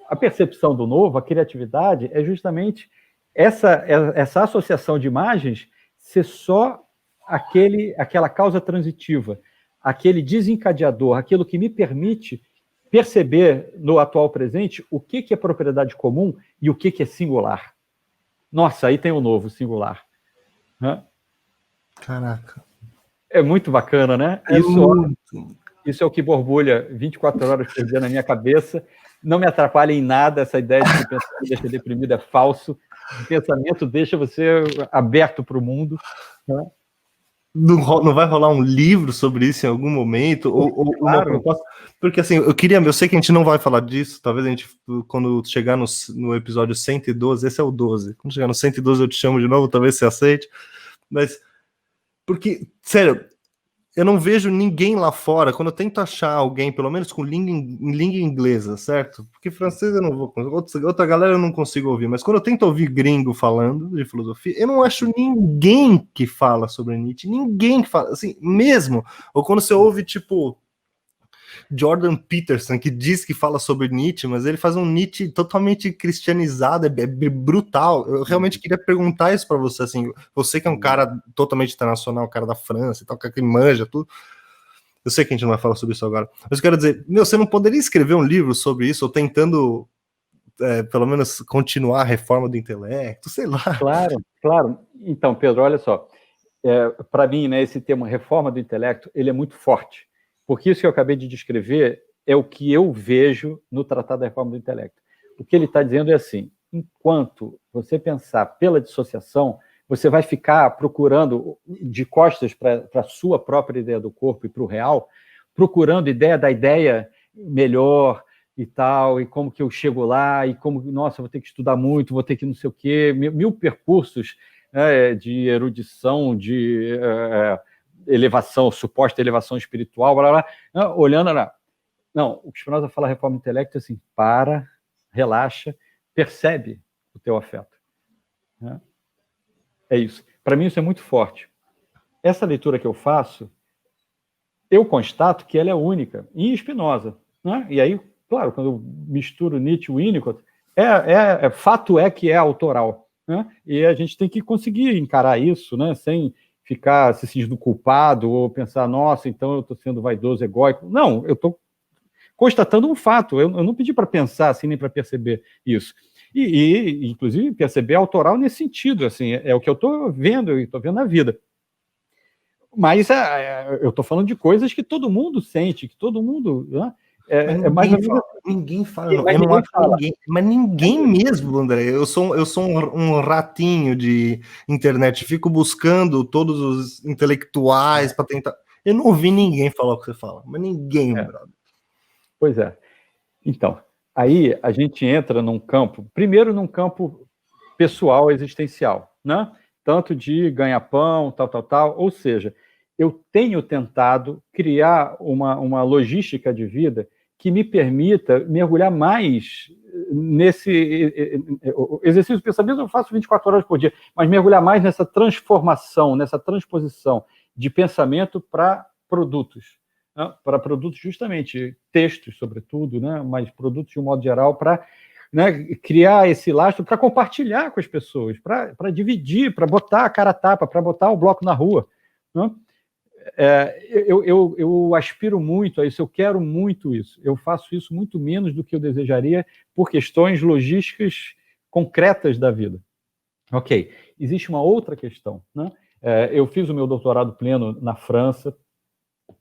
A percepção do novo, a criatividade, é justamente essa associação de imagens ser só aquela causa transitiva, aquele desencadeador, aquilo que me permite perceber no atual presente o que é propriedade comum e o que é singular. Nossa, aí tem o novo, singular. Né? Caraca. É muito bacana, né? Isso é o que borbulha 24 horas por dia na minha cabeça. Não me atrapalha em nada essa ideia de que o pensamento deixa deprimido é falso. O pensamento deixa você aberto para o mundo. Né? Não vai rolar um livro sobre isso em algum momento? Ou uma proposta? Porque assim, eu sei que a gente não vai falar disso, talvez a gente, quando chegar no episódio 112, esse é o 12, quando chegar no 112 eu te chamo de novo, talvez você aceite, mas, porque, sério, eu não vejo ninguém lá fora, quando eu tento achar alguém, pelo menos com língua inglesa, certo? Porque francês eu não vou, outra galera eu não consigo ouvir, mas quando eu tento ouvir gringo falando de filosofia, eu não acho ninguém que fala sobre Nietzsche, ninguém que fala, assim, mesmo, ou quando você ouve, tipo, Jordan Peterson, que diz que fala sobre Nietzsche, mas ele faz um Nietzsche totalmente cristianizado, é brutal. Eu realmente queria perguntar isso para você, assim, você que é um cara totalmente internacional, um cara da França e tal, que manja tudo. Eu sei que a gente não vai falar sobre isso agora, mas eu quero dizer, você não poderia escrever um livro sobre isso, ou tentando, pelo menos, continuar a reforma do intelecto, sei lá. Claro. Então, Pedro, olha só, para mim, né, esse termo reforma do intelecto, ele é muito forte, porque isso que eu acabei de descrever é o que eu vejo no Tratado da Reforma do Intelecto. O que ele está dizendo é assim, enquanto você pensar pela dissociação, você vai ficar procurando de costas para a sua própria ideia do corpo e para o real, procurando ideia da ideia melhor e tal, e como que eu chego lá, e como, nossa, vou ter que estudar muito, vou ter que não sei o quê, mil percursos de erudição, de elevação, suposta elevação espiritual, blá, blá, blá, olhando lá. Não, o Spinoza fala reforma do intelecto assim, relaxa, percebe o teu afeto. Né? É isso. Para mim isso é muito forte. Essa leitura que eu faço, eu constato que ela é única, em Spinoza. Né? E aí, claro, quando eu misturo Nietzsche e Winnicott, fato é que é autoral. Né? E a gente tem que conseguir encarar isso, né? Sem ficar se sentindo culpado ou pensar, nossa, então eu estou sendo vaidoso, egóico. Não, eu estou constatando um fato. Eu não pedi para pensar assim, nem para perceber isso. E, inclusive, perceber autoral nesse sentido, assim, é o que eu estou vendo na vida. Mas eu estou falando de coisas que todo mundo sente, que todo mundo... Né? Ninguém fala. Eu não acho ninguém, mas ninguém mesmo, André. Eu sou um ratinho de internet, fico buscando todos os intelectuais para tentar. Eu não ouvi ninguém falar o que você fala, mas ninguém, brother. Pois é. Então, aí a gente entra primeiro num campo pessoal, existencial, né? Tanto de ganha-pão, tal, ou seja, eu tenho tentado criar uma logística de vida que me permita mergulhar mais nesse exercício de pensamento. Eu faço 24 horas por dia, mas mergulhar mais nessa transformação, nessa transposição de pensamento para produtos, né? Para produtos justamente, textos sobretudo, né? Mas produtos de um modo geral, para, né, criar esse lastro, para compartilhar com as pessoas, para dividir, para botar a cara a tapa, para botar o bloco na rua. Né? Eu aspiro muito a isso, eu quero muito isso. Eu faço isso muito menos do que eu desejaria por questões logísticas concretas da vida. Ok, existe uma outra questão. Né? Eu fiz o meu doutorado pleno na França,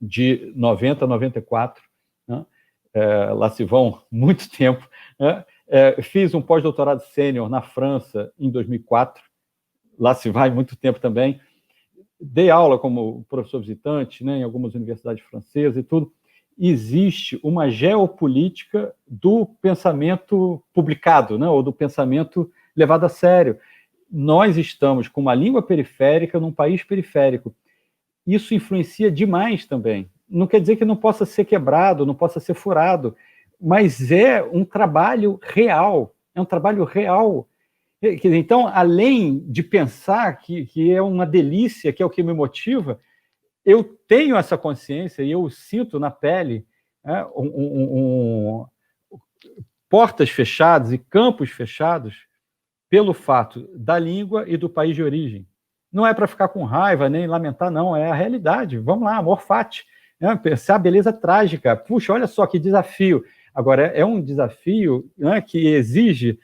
de 90 a 94, né? Lá se vão muito tempo. Né? Fiz um pós-doutorado sênior na França em 2004, lá se vai muito tempo também. Dei aula como professor visitante, né, em algumas universidades francesas e tudo. Existe uma geopolítica do pensamento publicado, né, ou do pensamento levado a sério. Nós estamos com uma língua periférica num país periférico. Isso influencia demais também. Não quer dizer que não possa ser quebrado, não possa ser furado, mas é um trabalho real, Então, além de pensar que é uma delícia, que é o que me motiva, eu tenho essa consciência e eu sinto na pele, né, portas fechadas e campos fechados pelo fato da língua e do país de origem. Não é para ficar com raiva nem lamentar, não, é a realidade. Vamos lá, amor fati, né? Pensar a beleza trágica. Puxa, olha só que desafio. Agora, é um desafio, né, que exige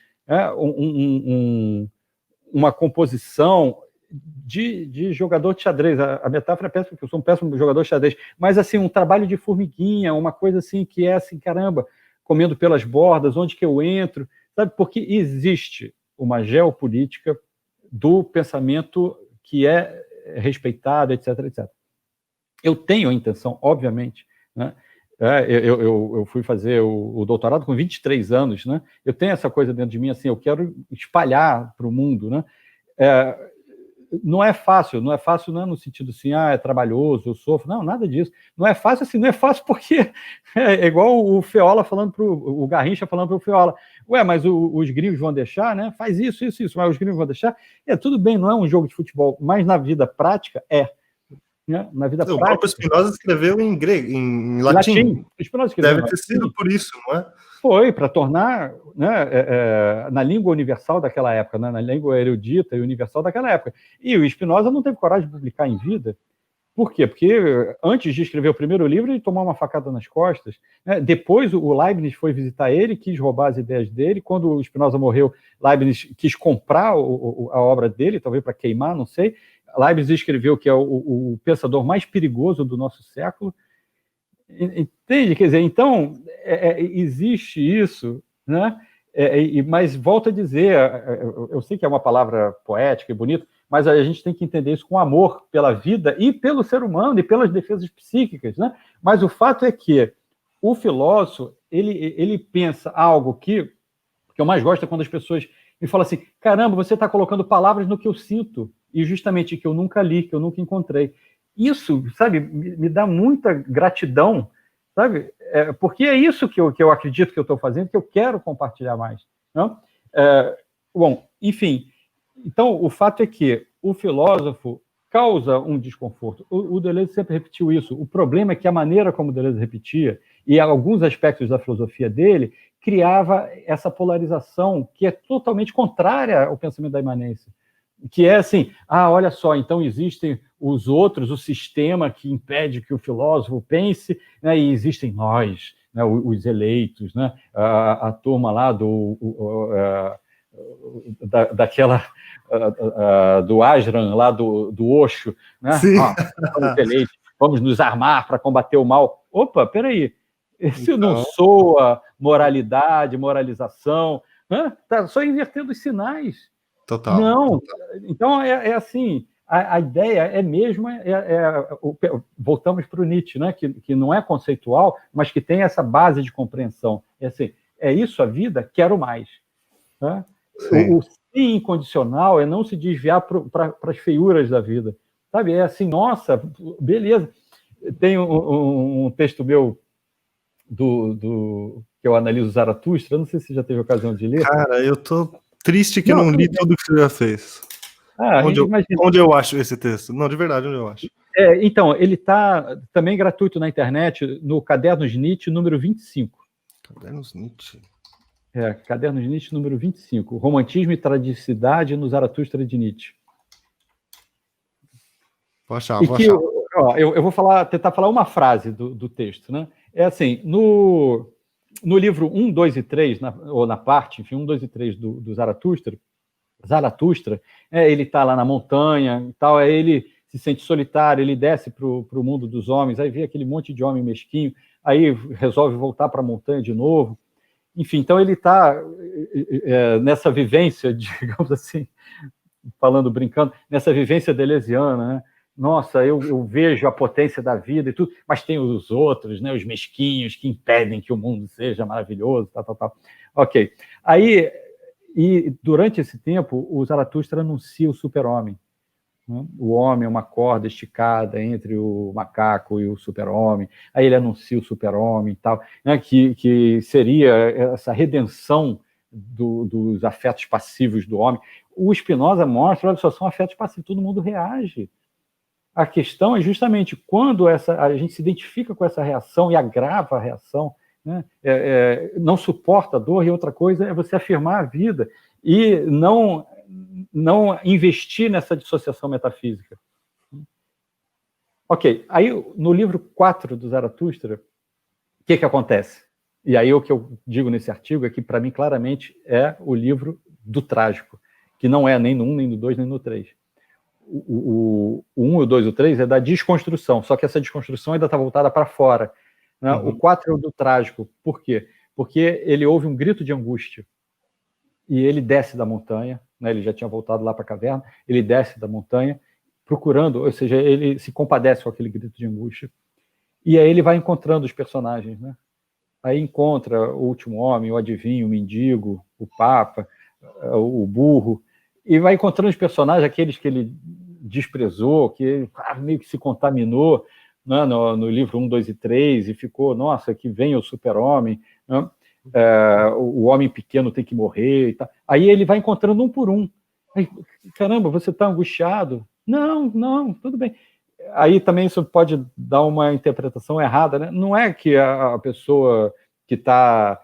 uma composição de jogador de xadrez. A metáfora é péssima, porque eu sou um péssimo jogador de xadrez, mas assim, um trabalho de formiguinha, uma coisa assim que é assim, caramba, comendo pelas bordas, onde que eu entro, sabe? Porque existe uma geopolítica do pensamento que é respeitado, etc, etc. Eu tenho a intenção, obviamente, né? Eu fui fazer o doutorado com 23 anos, né? Eu tenho essa coisa dentro de mim, assim, eu quero espalhar para o mundo, né? Não é fácil não é no sentido assim, é trabalhoso, eu sofro, não, nada disso. Não é fácil assim, não é fácil porque é igual o Feola falando o Garrincha falando para o Feola, mas os gringos vão deixar, né? Faz isso, mas os gringos vão deixar. Tudo bem, não é um jogo de futebol, mas na vida prática né? Na vida O prática. próprio Spinoza escreveu em grego, em latim. Deve ter sido por isso, não é? Foi, para tornar, né, na língua universal daquela época, né, na língua erudita e universal daquela época. E o Spinoza não teve coragem de publicar em vida. Por quê? Porque antes de escrever o primeiro livro, ele tomou uma facada nas costas. Né? Depois, o Leibniz foi visitar ele, quis roubar as ideias dele. Quando o Spinoza morreu, Leibniz quis comprar a obra dele, talvez para queimar, não sei. Leibniz escreveu que é o pensador mais perigoso do nosso século. Entende? Quer dizer, então, existe isso, né? Mas volto a dizer, eu sei que é uma palavra poética e bonita, mas a gente tem que entender isso com amor pela vida e pelo ser humano e pelas defesas psíquicas, né? Mas o fato é que o filósofo, ele pensa algo que eu mais gosto é quando as pessoas me falam assim, caramba, você está colocando palavras no que eu sinto, e justamente que eu nunca li, que eu nunca encontrei. Isso, sabe, me dá muita gratidão, sabe? Porque é isso que eu acredito que eu estou fazendo, que eu quero compartilhar mais. Não? Bom, enfim, então o fato é que o filósofo causa um desconforto. O Deleuze sempre repetiu isso. O problema é que a maneira como o Deleuze repetia, e alguns aspectos da filosofia dele, criava essa polarização que é totalmente contrária ao pensamento da imanência. Que é assim, olha só, então existem os outros, o sistema que impede que o filósofo pense, né, e existem nós, né, os eleitos, né, a turma lá daquela do Ajran, lá do Osho, né? Os eleitos, vamos nos armar para combater o mal. Opa, peraí, isso então não soa moralidade, moralização, né? Tá só invertendo os sinais. Total. Não, então assim, a ideia é mesmo, voltamos para o Nietzsche, né? que não é conceitual, mas que tem essa base de compreensão. É assim, é isso a vida, quero mais. Né? O sim incondicional é não se desviar para as feiuras da vida. Sabe? É assim, nossa, beleza. Tem um texto meu que eu analiso Zaratustra, não sei se você já teve ocasião de ler. Cara, eu tô triste que não li tudo que você já fez. Onde eu acho esse texto? Não, de verdade, onde eu acho? Então, ele está também gratuito na internet, no Cadernos Nietzsche, número 25. Cadernos Nietzsche. Cadernos Nietzsche, número 25. Romantismo e Tradicidade no Zaratustra de Nietzsche. Vou achar. Eu vou tentar falar uma frase do texto, né? É assim, no livro 1, 2 e 3, ou na parte, enfim, 1, 2 e 3 do Zaratustra, ele está lá na montanha e tal, aí ele se sente solitário, ele desce para o mundo dos homens, aí vê aquele monte de homem mesquinho, aí resolve voltar para a montanha de novo. Enfim, então ele está nessa vivência, digamos assim, brincando, nessa vivência deleuziana, né? Nossa, eu vejo a potência da vida e tudo, mas tem os outros, né, os mesquinhos que impedem que o mundo seja maravilhoso, tal. Ok. Aí, e durante esse tempo, o Zaratustra anuncia o super-homem. Né? O homem é uma corda esticada entre o macaco e o super-homem. Aí ele anuncia o super-homem e tal, né, que seria essa redenção dos afetos passivos do homem. O Spinoza mostra, olha só, são afetos passivos, todo mundo reage. A questão é justamente quando a gente se identifica com essa reação e agrava a reação, né? Não suporta a dor, e outra coisa é você afirmar a vida e não investir nessa dissociação metafísica. Ok, aí no livro 4 do Zaratustra, o que acontece? E aí o que eu digo nesse artigo é que, para mim, claramente é o livro do trágico, que não é nem no 1, nem no 2, nem no 3. O 1, o 2 e o 3 é da desconstrução, só que essa desconstrução ainda está voltada para fora. Né? Uhum. O 4 é o do trágico. Por quê? Porque ele ouve um grito de angústia e ele desce da montanha, né? Ele já tinha voltado lá para a caverna, ele desce da montanha procurando, ou seja, ele se compadece com aquele grito de angústia. E aí ele vai encontrando os personagens. Né? Aí encontra o último homem, o adivinho, o mendigo, o papa, o burro, e vai encontrando os personagens, aqueles que ele desprezou, que meio que se contaminou, né, no livro 1, 2 e 3, e ficou, nossa, que vem o super-homem, né? O homem pequeno tem que morrer e tal. Aí ele vai encontrando um por um. Aí, caramba, você está angustiado? Não, tudo bem. aí também isso pode dar uma interpretação errada, né? Não é que a pessoa que está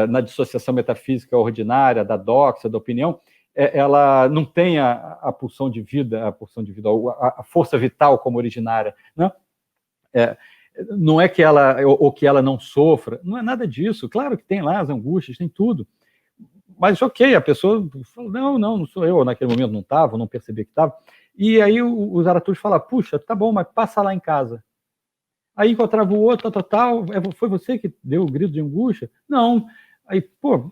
na dissociação metafísica ordinária, da doxa, da opinião, ela não tem a pulsão de vida, a força vital como originária, né? Não é que ela, ou que ela não sofra, não é nada disso. Claro que tem lá as angústias, tem tudo. Mas ok, a pessoa fala, não sou eu, naquele momento não estava, não percebi que estava. E aí o Zaratustra fala, puxa, tá bom, mas passa lá em casa. Aí encontrava o outro, tal, foi você que deu o grito de angústia? Não. Aí, pô,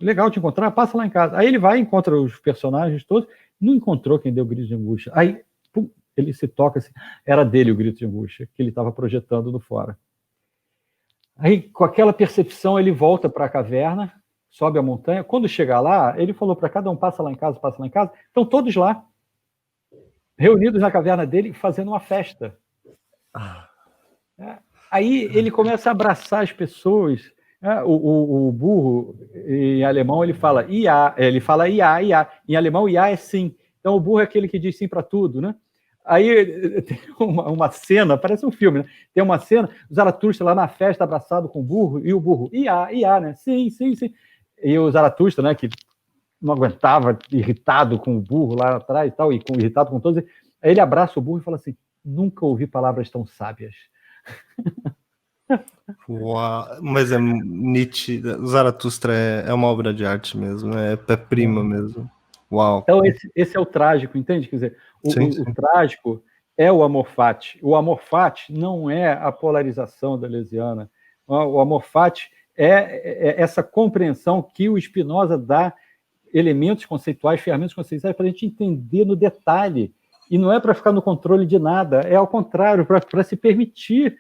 legal te encontrar, passa lá em casa. Aí ele vai, encontra os personagens todos, não encontrou quem deu o grito de angústia. Aí, pum, ele se toca assim, era dele o grito de angústia, que ele estava projetando no fora. Aí, com aquela percepção, ele volta para a caverna, sobe a montanha. Quando chegar lá, ele falou para cada um, passa lá em casa. Estão todos lá, reunidos na caverna dele, fazendo uma festa. Aí ele começa a abraçar as pessoas. O burro, em alemão, ele fala ia, ia. Em alemão, ia é sim. Então, o burro é aquele que diz sim para tudo, né? Aí tem uma cena, parece um filme, né? Tem uma cena, o Zaratustra lá na festa, abraçado com o burro, e o burro, ia, né? Sim. E o Zaratustra, né, que não aguentava, irritado com o burro lá atrás e tal, irritado com todos, aí ele abraça o burro e fala assim, nunca ouvi palavras tão sábias. Uau, mas é Nietzsche, Zaratustra é uma obra de arte mesmo, é prima mesmo. Uau. Então esse é o trágico, entende? Quer dizer, o trágico é o amor fati. O amor fati não é a polarização deleuziana. O amor fati é essa compreensão que o Spinoza dá elementos conceituais, ferramentas conceituais para a gente entender no detalhe. E não é para ficar no controle de nada, é ao contrário, para se permitir,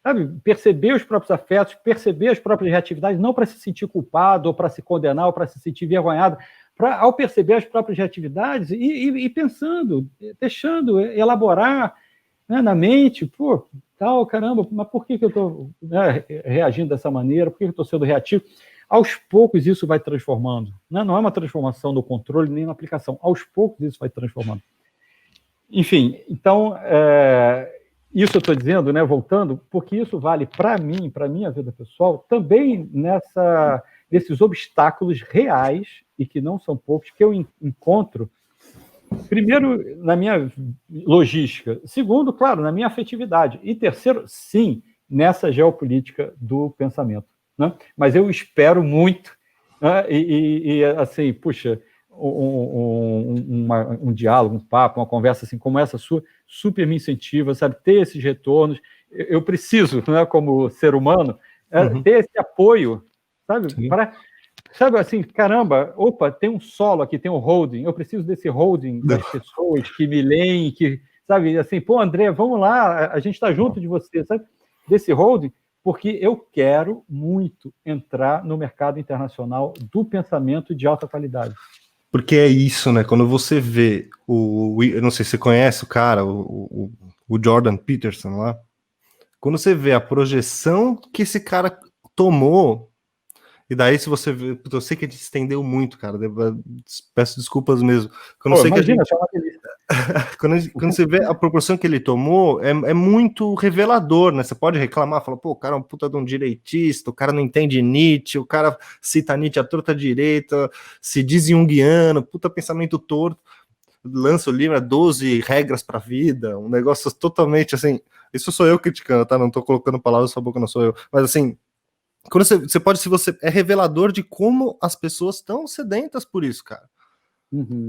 sabe, perceber os próprios afetos, perceber as próprias reatividades, não para se sentir culpado, ou para se condenar, ou para se sentir envergonhado, ao perceber as próprias reatividades e pensando, deixando elaborar, né, na mente, pô, tal, caramba, mas por que eu estou, né, reagindo dessa maneira, por que eu estou sendo reativo? Aos poucos isso vai transformando, né? Não é uma transformação no controle nem na aplicação, aos poucos isso vai transformando. Enfim, então, isso eu estou dizendo, né, voltando, porque isso vale para mim, para a minha vida pessoal, também nesses obstáculos reais, e que não são poucos, que eu encontro, primeiro, na minha logística, segundo, claro, na minha afetividade, e terceiro, sim, nessa geopolítica do pensamento, né? Mas eu espero muito, né, assim, puxa, um diálogo, um papo, uma conversa assim como essa sua, super me incentiva, sabe, ter esses retornos. Eu preciso, né, como ser humano, ter esse apoio, sabe, para, sabe, assim, caramba, opa, tem um solo aqui, tem um holding, eu preciso desse holding das pessoas que me leem, que, sabe, assim, pô, André, vamos lá, a gente está junto de você, sabe, desse holding, porque eu quero muito entrar no mercado internacional do pensamento de alta qualidade. Porque é isso, né? Quando você vê eu não sei se você conhece o cara, o Jordan Peterson lá. Quando você vê a projeção que esse cara tomou, e daí se você vê, eu sei que a gente estendeu muito, cara, peço desculpas mesmo. Quando sei imagina, que quando você vê a proporção que ele tomou, é muito revelador, né? Você pode reclamar, falar, pô, o cara é um puta de um direitista, o cara não entende Nietzsche, o cara cita Nietzsche à torta direita, se diz junguiano, puta pensamento torto, lança o livro, 12 regras pra vida, um negócio totalmente assim, isso sou eu criticando, tá? Não tô colocando palavras na sua boca, não sou eu, mas assim, quando você pode, se você é revelador de como as pessoas estão sedentas por isso, cara.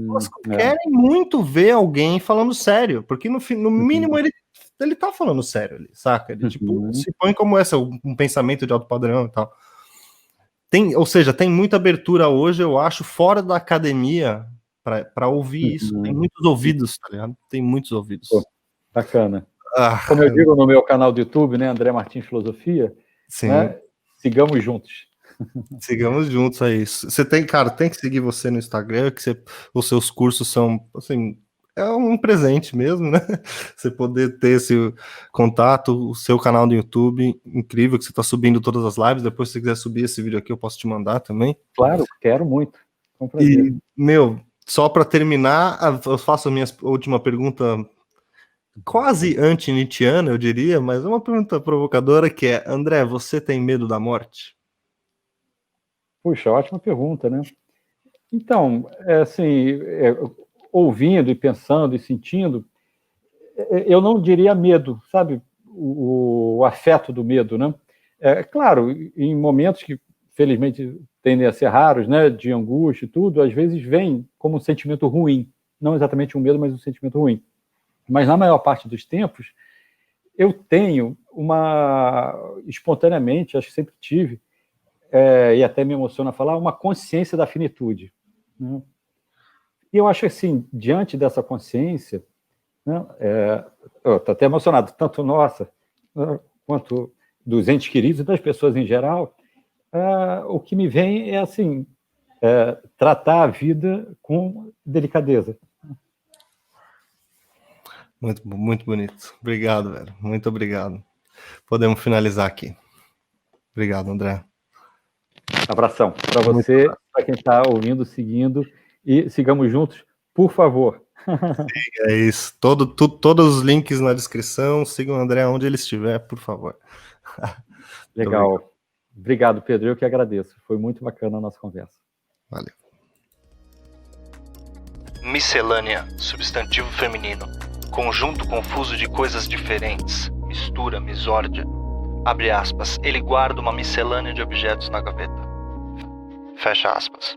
Elas querem muito ver alguém falando sério, porque no mínimo ele tá falando sério ali, saca? Ele tipo, se põe como um pensamento de alto padrão e tal. Ou seja, tem muita abertura hoje, eu acho, fora da academia para ouvir isso. Tem muitos ouvidos, tá ligado? Tem muitos ouvidos. Pô, bacana. Como eu digo no meu canal do YouTube, né, André Martins Filosofia, sim. Né, sigamos juntos. Sigamos juntos aí. Você tem, cara, tem que seguir você no Instagram, que os seus cursos são, assim, é um presente mesmo, né? Você poder ter esse contato, o seu canal do YouTube, incrível, que você tá subindo todas as lives. Depois, se você quiser subir esse vídeo aqui, eu posso te mandar também. Claro, quero muito. Com prazer. E, meu, só para terminar, eu faço a minha última pergunta quase anti-nietzschiana, eu diria, mas é uma pergunta provocadora que é: André, você tem medo da morte? Puxa, ótima pergunta, né? Então, assim, ouvindo e pensando e sentindo, eu não diria medo, sabe? O afeto do medo, né? Claro, em momentos que, felizmente, tendem a ser raros, né? De angústia e tudo, às vezes vem como um sentimento ruim. Não exatamente um medo, mas um sentimento ruim. Mas na maior parte dos tempos, eu tenho espontaneamente, acho que sempre tive, e até me emociona falar, uma consciência da finitude. Né? E eu acho assim, diante dessa consciência, né, eu estou até emocionado, tanto nossa, né, quanto dos entes queridos e das pessoas em geral, o que me vem é assim, tratar a vida com delicadeza. Muito, muito bonito. Obrigado, velho. Muito obrigado. Podemos finalizar aqui. Obrigado, André. Abração para você, para quem está ouvindo, seguindo, e sigamos juntos, por favor. Sim, é isso. Todos os links na descrição. Sigam o André onde ele estiver, por favor. Legal. Obrigado, Pedro. Eu que agradeço. Foi muito bacana a nossa conversa. Valeu. Miscelânea, substantivo feminino. Conjunto confuso de coisas diferentes. Mistura, misórdia. Abre aspas. Ele guarda uma miscelânea de objetos na gaveta. Fecha aspas.